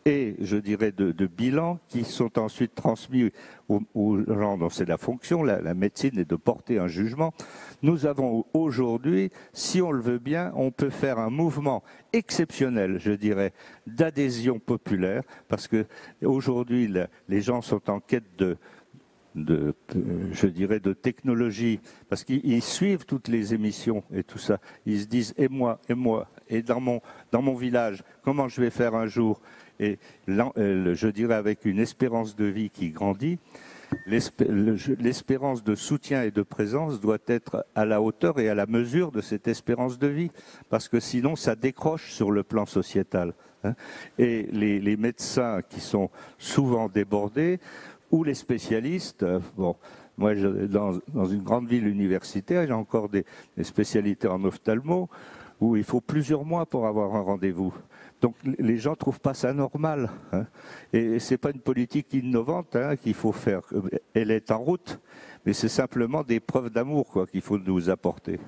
et, je dirais, de bilan qui sont ensuite transmis aux gens dont c'est la fonction, la médecine, et de porter un jugement. Nous avons aujourd'hui, si on le veut bien, on peut faire un mouvement exceptionnel, je dirais, d'adhésion populaire, parce que aujourd'hui, les gens sont en quête je dirais, de technologie, parce qu'ils suivent toutes les émissions et tout ça. Ils se disent, et moi, et dans mon village, comment je vais faire un jour? Et je dirais, avec une espérance de vie qui grandit, l'espérance de soutien et de présence doit être à la hauteur et à la mesure de cette espérance de vie, parce que sinon ça décroche sur le plan sociétal. Et les médecins qui sont souvent débordés, ou les spécialistes, bon, moi dans une grande ville universitaire, j'ai encore des spécialités en ophtalmo, où il faut plusieurs mois pour avoir un rendez-vous. Donc les gens ne trouvent pas ça normal. Et ce n'est pas une politique innovante qu'il faut faire. Elle est en route, mais c'est simplement des preuves d'amour qu'il faut nous apporter.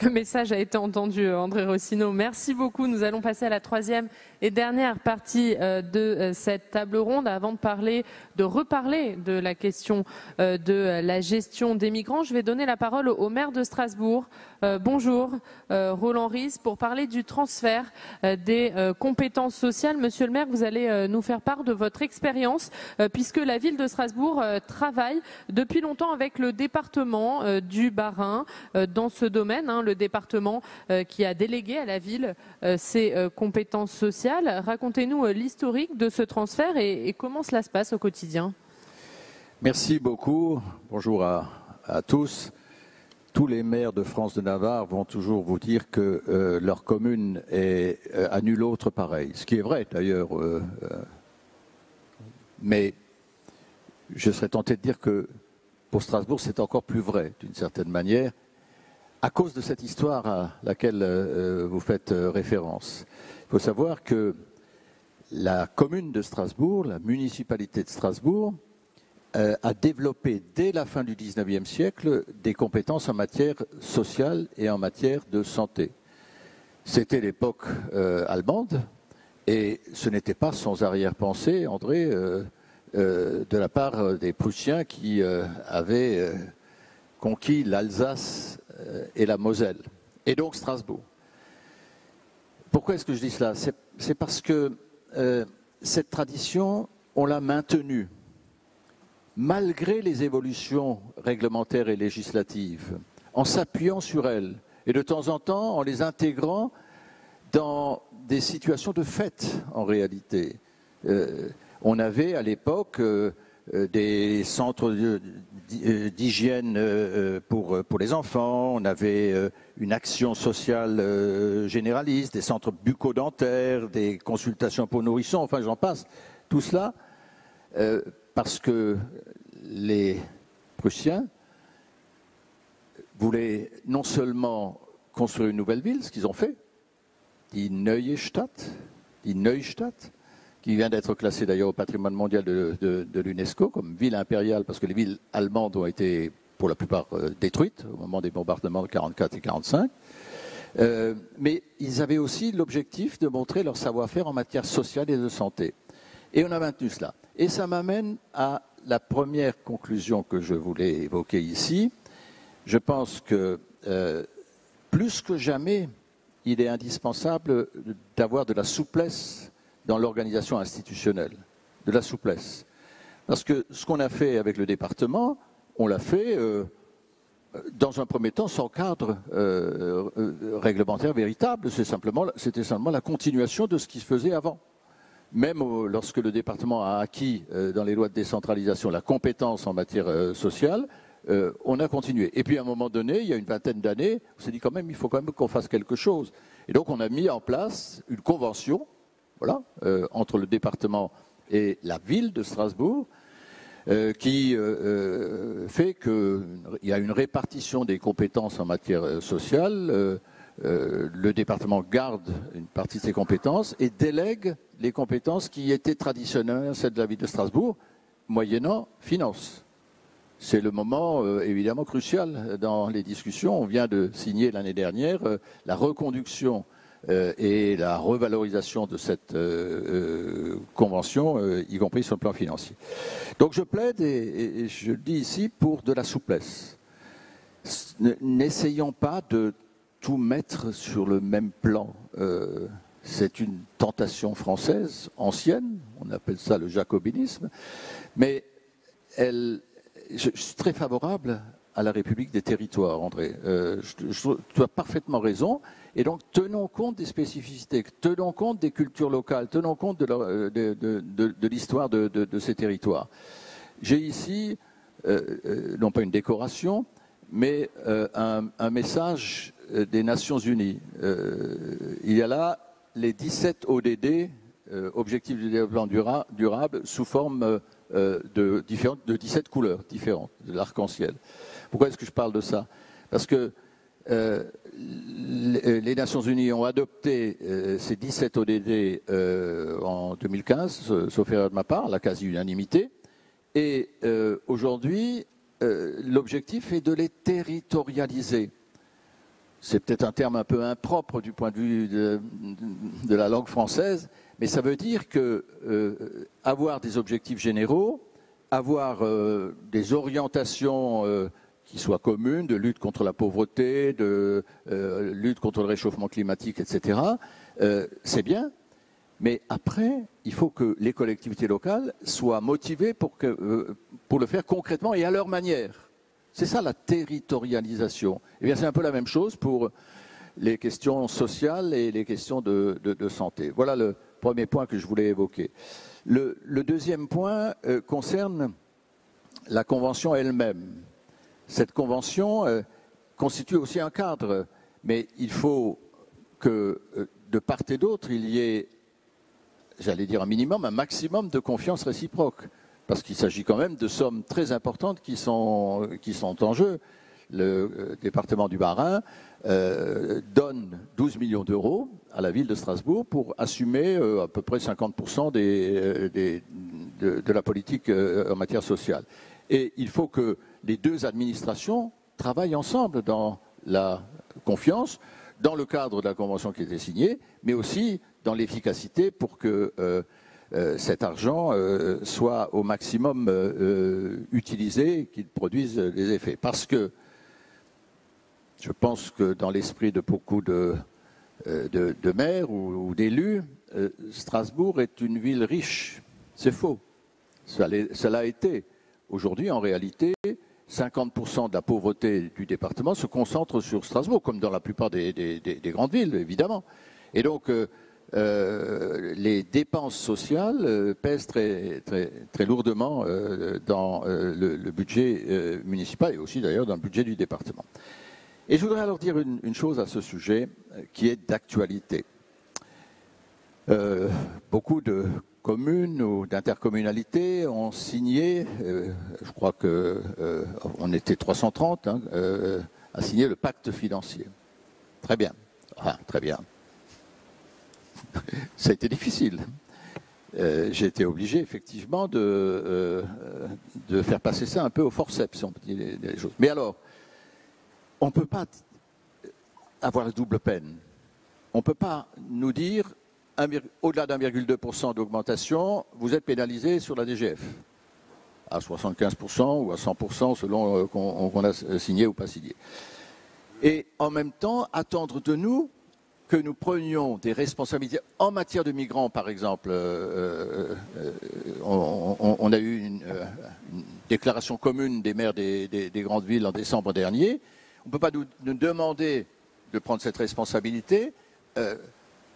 Le message a été entendu, André Rossino. Merci beaucoup. Nous allons passer à la troisième et dernière partie de cette table ronde avant de reparler de la question de la gestion des migrants. Je vais donner la parole au maire de Strasbourg. Bonjour, Roland Ries, pour parler du transfert des compétences sociales. Monsieur le maire, vous allez nous faire part de votre expérience puisque la ville de Strasbourg travaille depuis longtemps avec le département du Bas-Rhin dans ce domaine, le département qui a délégué à la ville ses compétences sociales. Racontez-nous l'historique de ce transfert et comment cela se passe au quotidien. Merci beaucoup. Bonjour à tous. Tous les maires de France de Navarre vont toujours vous dire que leur commune est à nul autre pareil. Ce qui est vrai d'ailleurs. Mais je serais tenté de dire que pour Strasbourg, c'est encore plus vrai d'une certaine manière, à cause de cette histoire à laquelle vous faites référence. Il faut savoir que la commune de Strasbourg, la municipalité de Strasbourg, a développé dès la fin du XIXe siècle des compétences en matière sociale et en matière de santé. C'était l'époque allemande et ce n'était pas sans arrière-pensée, André, de la part des Prussiens qui avaient conquis l'Alsace et la Moselle, et donc Strasbourg. Pourquoi est-ce que je dis cela? C'est parce que cette tradition, on l'a maintenue, malgré les évolutions réglementaires et législatives, en s'appuyant sur elles, et de temps en temps en les intégrant dans des situations de fait, en réalité. On avait à l'époque des centres d'hygiène pour les enfants, on avait une action sociale généraliste, des centres bucco-dentaires, des consultations pour nourrissons, enfin j'en passe. Tout cela parce que les Prussiens voulaient non seulement construire une nouvelle ville, ce qu'ils ont fait, die Neustadt, qui vient d'être classée d'ailleurs au patrimoine mondial de l'UNESCO comme ville impériale, parce que les villes allemandes ont été pour la plupart détruites au moment des bombardements de 1944 et 1945. Mais ils avaient aussi l'objectif de montrer leur savoir-faire en matière sociale et de santé. Et on a maintenu cela. Et ça m'amène à la première conclusion que je voulais évoquer ici. Je pense que plus que jamais, il est indispensable d'avoir de la souplesse dans l'organisation institutionnelle, de la souplesse. Parce que ce qu'on a fait avec le département, on l'a fait dans un premier temps sans cadre réglementaire véritable. C'était simplement la continuation de ce qui se faisait avant. Même lorsque le département a acquis dans les lois de décentralisation la compétence en matière sociale, on a continué. Et puis à un moment donné, il y a une vingtaine d'années, on s'est dit quand même, il faut quand même qu'on fasse quelque chose. Et donc on a mis en place une convention, voilà, entre le département et la ville de Strasbourg, qui fait qu'il y a une répartition des compétences en matière sociale. Le département garde une partie de ses compétences et délègue les compétences qui étaient traditionnelles, celles de la ville de Strasbourg, moyennant finances. C'est le moment évidemment crucial dans les discussions. On vient de signer l'année dernière la reconduction et la revalorisation de cette convention, y compris sur le plan financier. Donc je plaide, et je le dis ici, pour de la souplesse. N'essayons pas de tout mettre sur le même plan. C'est une tentation française, ancienne, on appelle ça le jacobinisme, mais je suis très favorable à la République des territoires, André. Tu as parfaitement raison. Et donc, tenons compte des spécificités, tenons compte des cultures locales, tenons compte de l'histoire de ces territoires. J'ai ici, non pas une décoration, mais un message des Nations Unies. Il y a là les 17 ODD, Objectifs du développement durable, sous forme de 17 couleurs différentes, de l'arc-en-ciel. Pourquoi est-ce que je parle de ça? Parce que les Nations Unies ont adopté ces 17 ODD en 2015, sauf erreur de ma part, à la quasi-unanimité. Et aujourd'hui, l'objectif est de les territorialiser. C'est peut-être un terme un peu impropre du point de vue de la langue française, mais ça veut dire que avoir des objectifs généraux, avoir des orientations qui soient communes, de lutte contre la pauvreté, de lutte contre le réchauffement climatique, etc., c'est bien. Mais après, il faut que les collectivités locales soient motivées pour le faire concrètement et à leur manière. C'est ça la territorialisation. Eh bien, c'est un peu la même chose pour les questions sociales et les questions de santé. Voilà le premier point que je voulais évoquer. Le deuxième point concerne la Convention elle-même. Cette Convention constitue aussi un cadre, mais il faut que de part et d'autre, il y ait, j'allais dire un minimum, un maximum de confiance réciproque. Parce qu'il s'agit quand même de sommes très importantes qui sont en jeu. Le département du Bas-Rhin donne 12 millions d'euros à la ville de Strasbourg pour assumer à peu près 50% de la politique en matière sociale. Et il faut que les deux administrations travaillent ensemble dans la confiance, dans le cadre de la convention qui a été signée, mais aussi dans l'efficacité pour que cet argent soit au maximum utilisé et qu'il produise des effets. Parce que je pense que dans l'esprit de beaucoup de maires ou d'élus, Strasbourg est une ville riche. C'est faux. Cela a été. Aujourd'hui, en réalité, 50% de la pauvreté du département se concentre sur Strasbourg, comme dans la plupart des grandes villes, évidemment. Et donc, les dépenses sociales pèsent très, très, très lourdement dans le budget municipal et aussi d'ailleurs dans le budget du département. Et je voudrais alors dire une chose à ce sujet qui est d'actualité. Beaucoup de communes ou d'intercommunalités ont signé, je crois qu'on était 330, à signer le pacte financier. Très bien. Ah, très bien. Ça a été difficile. J'ai été obligé, effectivement, de faire passer ça un peu au forceps, si on peut dire les choses. Mais alors, on ne peut pas avoir la double peine. On ne peut pas nous dire, au-delà d'1,2% d'augmentation, vous êtes pénalisé sur la DGF, à 75% ou à 100% selon qu'on a signé ou pas signé. Et en même temps, attendre de nous que nous prenions des responsabilités en matière de migrants, par exemple. On a eu une déclaration commune des maires des grandes villes en décembre dernier. On ne peut pas nous demander de prendre cette responsabilité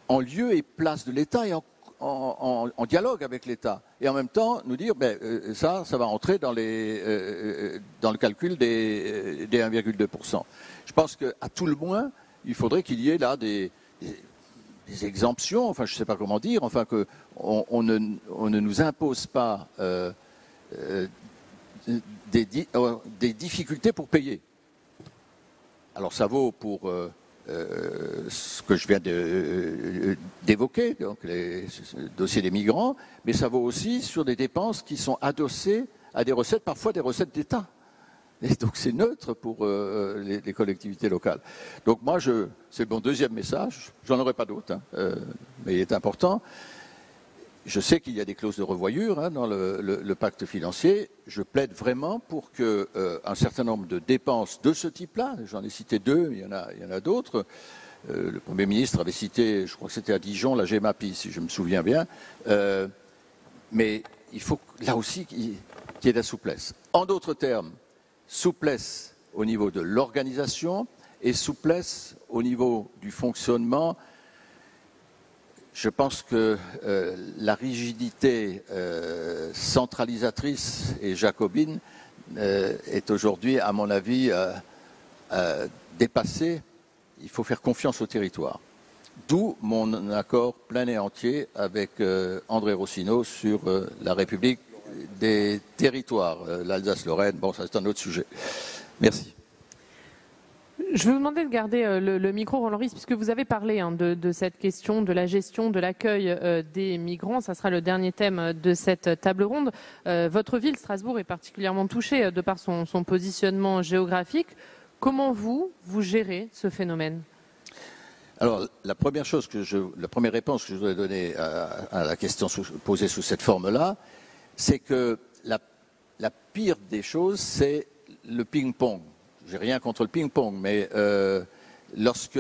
en lieu et place de l'État et en dialogue avec l'État. Et en même temps, nous dire, ça va entrer dans le calcul des 1,2%. Je pense qu'à tout le moins, il faudrait qu'il y ait là des exemptions, enfin je ne sais pas comment dire, enfin qu'on ne nous impose pas des difficultés pour payer. Alors ça vaut pour ce que je viens d'évoquer, donc les dossiers des migrants, mais ça vaut aussi sur des dépenses qui sont adossées à des recettes, parfois des recettes d'État. Et donc c'est neutre pour les collectivités locales. Donc moi, c'est mon deuxième message, j'en aurai pas d'autre, hein, mais il est important. Je sais qu'il y a des clauses de revoyure dans le pacte financier. Je plaide vraiment pour qu'un certain nombre de dépenses de ce type-là, j'en ai cité deux, il y en a d'autres. Le Premier ministre avait cité, je crois que c'était à Dijon, la GEMAPI, si je me souviens bien. Mais il faut là aussi qu'il y ait de la souplesse. En d'autres termes, souplesse au niveau de l'organisation et souplesse au niveau du fonctionnement. Je pense que la rigidité centralisatrice et jacobine est aujourd'hui, à mon avis, dépassée. Il faut faire confiance au territoire. D'où mon accord plein et entier avec André Rossino sur la République des territoires, l'Alsace-Lorraine. Bon, ça c'est un autre sujet. Merci. Je vais vous demander de garder le micro, Roland Ries, puisque vous avez parlé de cette question de la gestion de l'accueil des migrants. Ça sera le dernier thème de cette table ronde. Votre ville, Strasbourg, est particulièrement touchée de par son positionnement géographique. Comment vous gérez ce phénomène ? Alors, la première réponse que je voudrais donner à la question posée sous cette forme-là, c'est que la pire des choses, c'est le ping-pong. J'ai rien contre le ping-pong, mais lorsque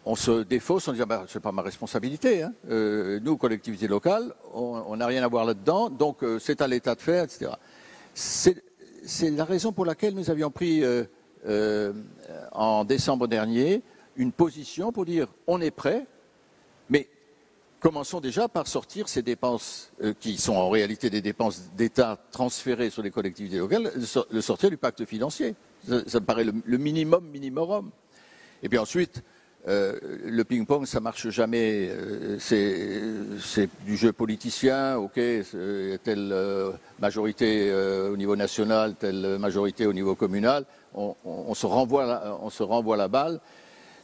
on se défausse, on dit c'est pas ma responsabilité. Hein. Nous, collectivités locales, on n'a rien à voir là-dedans, donc c'est à l'État de faire, etc. C'est la raison pour laquelle nous avions pris en décembre dernier une position pour dire on est prêt, mais commençons déjà par sortir ces dépenses qui sont en réalité des dépenses d'État transférées sur les collectivités locales, le sortir du pacte financier. Ça me paraît le minimum. Et puis ensuite, le ping-pong, ça marche jamais. C'est du jeu politicien. Ok, telle majorité au niveau national, telle majorité au niveau communal. On se renvoie la balle.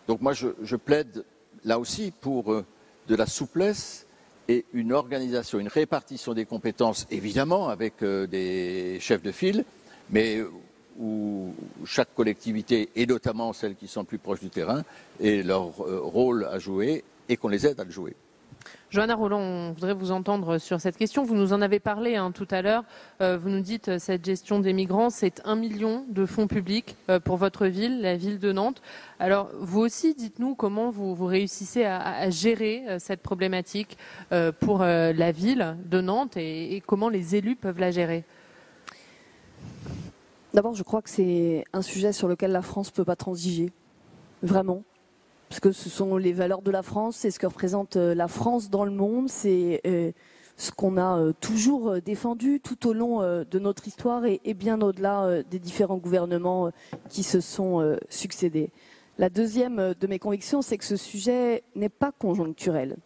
Donc moi, je plaide là aussi pour de la souplesse et une organisation, une répartition des compétences, évidemment avec des chefs de file, mais où chaque collectivité, et notamment celles qui sont plus proches du terrain, ait leur rôle à jouer et qu'on les aide à le jouer. Johanna Rolland, on voudrait vous entendre sur cette question. Vous nous en avez parlé tout à l'heure. Vous nous dites cette gestion des migrants, c'est 1 million de fonds publics pour votre ville, la ville de Nantes. Alors, vous aussi, dites-nous comment vous réussissez à gérer cette problématique pour la ville de Nantes et comment les élus peuvent la gérer. D'abord, je crois que c'est un sujet sur lequel la France ne peut pas transiger, vraiment. Parce que ce sont les valeurs de la France, c'est ce que représente la France dans le monde, c'est ce qu'on a toujours défendu tout au long de notre histoire et bien au-delà des différents gouvernements qui se sont succédés. La deuxième de mes convictions, c'est que ce sujet n'est pas conjoncturel,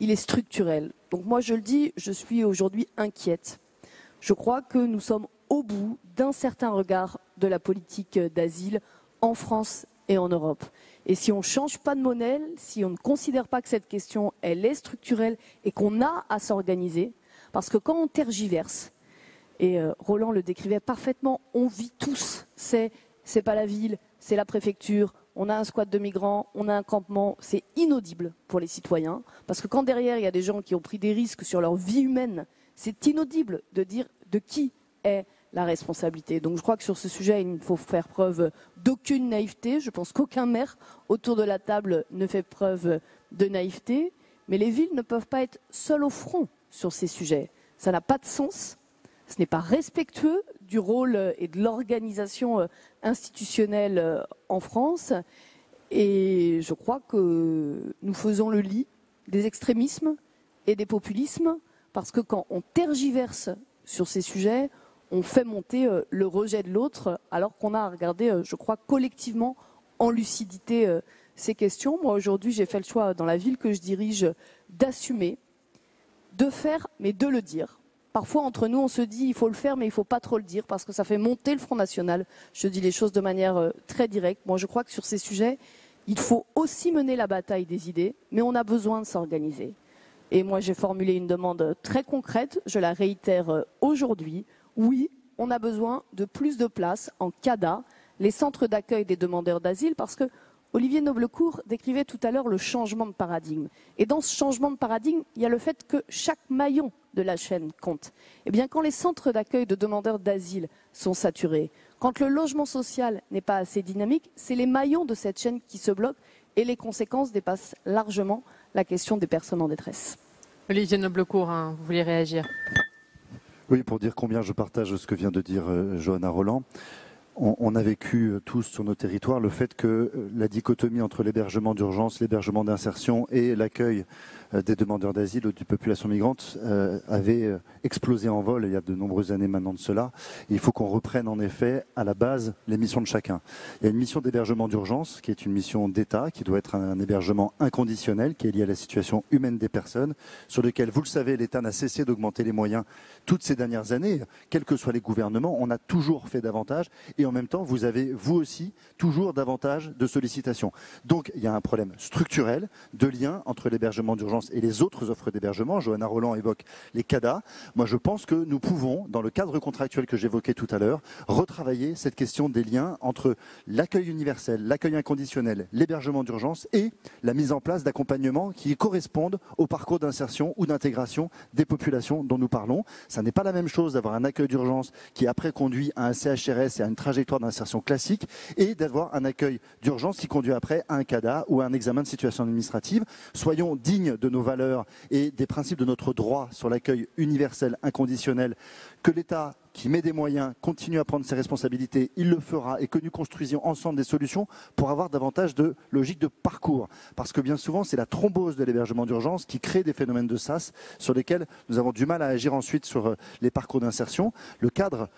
il est structurel. Donc moi je le dis, je suis aujourd'hui inquiète. Je crois que nous sommes au bout d'un certain regard de la politique d'asile en France et en Europe. Et si on ne change pas de modèle, si on ne considère pas que cette question, elle est structurelle et qu'on a à s'organiser, parce que quand on tergiverse, et Roland le décrivait parfaitement, on vit tous, c'est pas la ville, c'est la préfecture, on a un squat de migrants, on a un campement, c'est inaudible pour les citoyens, parce que quand derrière il y a des gens qui ont pris des risques sur leur vie humaine, c'est inaudible de dire de qui est la responsabilité. Donc je crois que sur ce sujet, il ne faut faire preuve d'aucune naïveté. Je pense qu'aucun maire autour de la table ne fait preuve de naïveté. Mais les villes ne peuvent pas être seules au front sur ces sujets. Ça n'a pas de sens. Ce n'est pas respectueux du rôle et de l'organisation institutionnelle en France. Et je crois que nous faisons le lit des extrémismes et des populismes, parce que quand on tergiverse sur ces sujets, on fait monter le rejet de l'autre, alors qu'on a à regarder, je crois, collectivement, en lucidité, ces questions. Moi, aujourd'hui, j'ai fait le choix, dans la ville que je dirige, d'assumer, de faire, mais de le dire. Parfois, entre nous, on se dit, il faut le faire, mais il ne faut pas trop le dire, parce que ça fait monter le Front National. Je dis les choses de manière très directe. Moi, je crois que sur ces sujets, il faut aussi mener la bataille des idées, mais on a besoin de s'organiser. Et moi, j'ai formulé une demande très concrète, je la réitère aujourd'hui. Oui, on a besoin de plus de places en CADA, les centres d'accueil des demandeurs d'asile, parce que Olivier Noblecourt décrivait tout à l'heure le changement de paradigme. Et dans ce changement de paradigme, il y a le fait que chaque maillon de la chaîne compte. Eh bien, quand les centres d'accueil de demandeurs d'asile sont saturés, quand le logement social n'est pas assez dynamique, c'est les maillons de cette chaîne qui se bloquent et les conséquences dépassent largement la question des personnes en détresse. Olivier Noblecourt, vous voulez réagir? Oui, pour dire combien je partage ce que vient de dire Johanna Rolland. On a vécu tous sur nos territoires le fait que la dichotomie entre l'hébergement d'urgence, l'hébergement d'insertion et l'accueil des demandeurs d'asile ou des populations migrantes avait explosé en vol il y a de nombreuses années maintenant de cela. Et il faut qu'on reprenne en effet à la base les missions de chacun. Il y a une mission d'hébergement d'urgence qui est une mission d'État, qui doit être un hébergement inconditionnel, qui est lié à la situation humaine des personnes, sur lequel, vous le savez, l'État n'a cessé d'augmenter les moyens toutes ces dernières années. Quels que soient les gouvernements, on a toujours fait davantage. Et en même temps, vous avez, vous aussi, toujours davantage de sollicitations. Donc, il y a un problème structurel de lien entre l'hébergement d'urgence et les autres offres d'hébergement. Johanna Rolland évoque les CADA. Moi, je pense que nous pouvons, dans le cadre contractuel que j'évoquais tout à l'heure, retravailler cette question des liens entre l'accueil universel, l'accueil inconditionnel, l'hébergement d'urgence et la mise en place d'accompagnements qui correspondent au parcours d'insertion ou d'intégration des populations dont nous parlons. Ça n'est pas la même chose d'avoir un accueil d'urgence qui après conduit à un CHRS et à une trajectoire d'insertion classique et d'avoir un accueil d'urgence qui conduit après à un CADA ou à un examen de situation administrative. Soyons dignes de nos valeurs et des principes de notre droit sur l'accueil universel, inconditionnel, que l'État qui met des moyens, continue à prendre ses responsabilités, il le fera, et que nous construisions ensemble des solutions pour avoir davantage de logique de parcours. Parce que bien souvent, c'est la thrombose de l'hébergement d'urgence qui crée des phénomènes de sas sur lesquels nous avons du mal à agir ensuite sur les parcours d'insertion. Le cadre,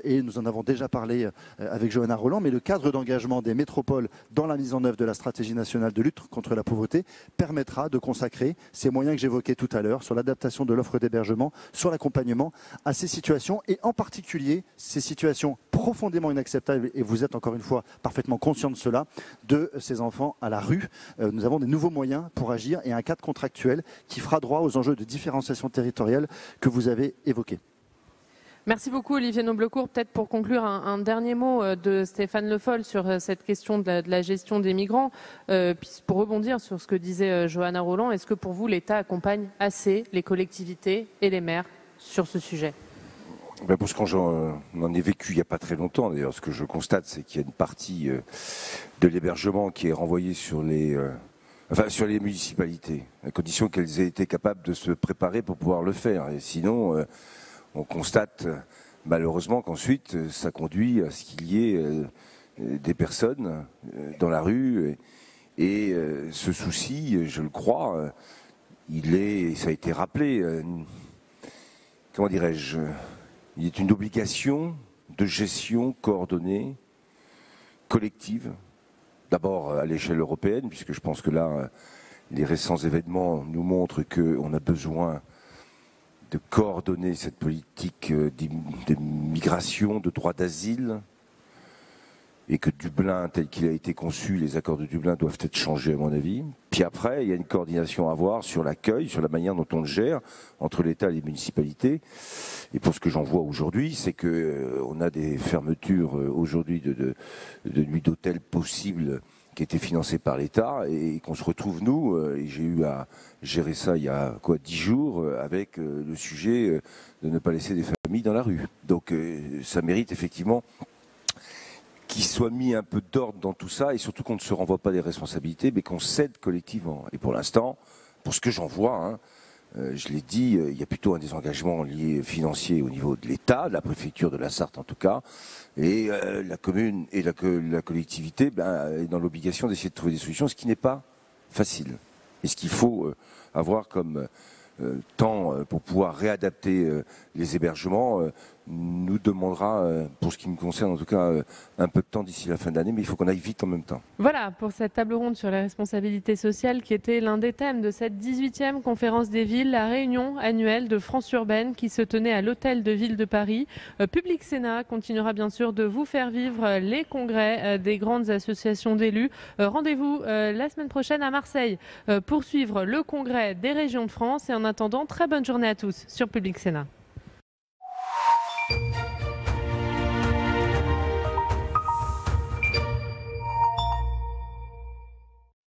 et nous en avons déjà parlé avec Johanna Rolland, mais le cadre d'engagement des métropoles dans la mise en œuvre de la stratégie nationale de lutte contre la pauvreté permettra de consacrer ces moyens que j'évoquais tout à l'heure sur l'adaptation de l'offre d'hébergement, sur l'accompagnement à ces situations et en particulier ces situations profondément inacceptables, et vous êtes encore une fois parfaitement conscient de cela, de ces enfants à la rue. Nous avons des nouveaux moyens pour agir et un cadre contractuel qui fera droit aux enjeux de différenciation territoriale que vous avez évoqués. Merci beaucoup Olivier Noblecourt. Peut-être pour conclure un dernier mot de Stéphane Le Foll sur cette question de la gestion des migrants. Pour rebondir sur ce que disait Johanna Rolland, est-ce que pour vous l'État accompagne assez les collectivités et les maires sur ce sujet? Parce qu'on en est vécu il n'y a pas très longtemps. D'ailleurs, ce que je constate, c'est qu'il y a une partie de l'hébergement qui est renvoyée sur les municipalités, à condition qu'elles aient été capables de se préparer pour pouvoir le faire. Et sinon, on constate malheureusement qu'ensuite, ça conduit à ce qu'il y ait des personnes dans la rue. Et ce souci, je le crois, ça a été rappelé, comment dirais-je, il est une obligation de gestion coordonnée, collective, d'abord à l'échelle européenne, puisque je pense que là, les récents événements nous montrent qu'on a besoin de coordonner cette politique de migration, de droit d'asile, et que Dublin, tel qu'il a été conçu, les accords de Dublin doivent être changés à mon avis. Puis après, il y a une coordination à avoir sur l'accueil, sur la manière dont on le gère entre l'État et les municipalités. Et pour ce que j'en vois aujourd'hui, c'est qu'on a des fermetures aujourd'hui de nuits d'hôtel possibles qui étaient financées par l'État et qu'on se retrouve, nous, et j'ai eu à gérer ça il y a 10 jours, avec le sujet de ne pas laisser des familles dans la rue. Donc ça mérite effectivement qu'il soit mis un peu d'ordre dans tout ça et surtout qu'on ne se renvoie pas des responsabilités mais qu'on cède collectivement. Et pour l'instant, pour ce que j'en vois, je l'ai dit, il y a plutôt un désengagement lié financier au niveau de l'État, de la préfecture de la Sarthe en tout cas, et la commune et la collectivité est dans l'obligation d'essayer de trouver des solutions, ce qui n'est pas facile. Et ce qu'il faut avoir comme temps pour pouvoir réadapter les hébergements nous demandera, pour ce qui me concerne en tout cas, un peu de temps d'ici la fin de l'année, mais il faut qu'on aille vite en même temps. Voilà pour cette table ronde sur les responsabilités sociales qui était l'un des thèmes de cette 18e conférence des villes, la réunion annuelle de France Urbaine qui se tenait à l'Hôtel de Ville de Paris. Public Sénat continuera bien sûr de vous faire vivre les congrès des grandes associations d'élus. Rendez-vous la semaine prochaine à Marseille pour suivre le congrès des régions de France et en attendant, très bonne journée à tous sur Public Sénat.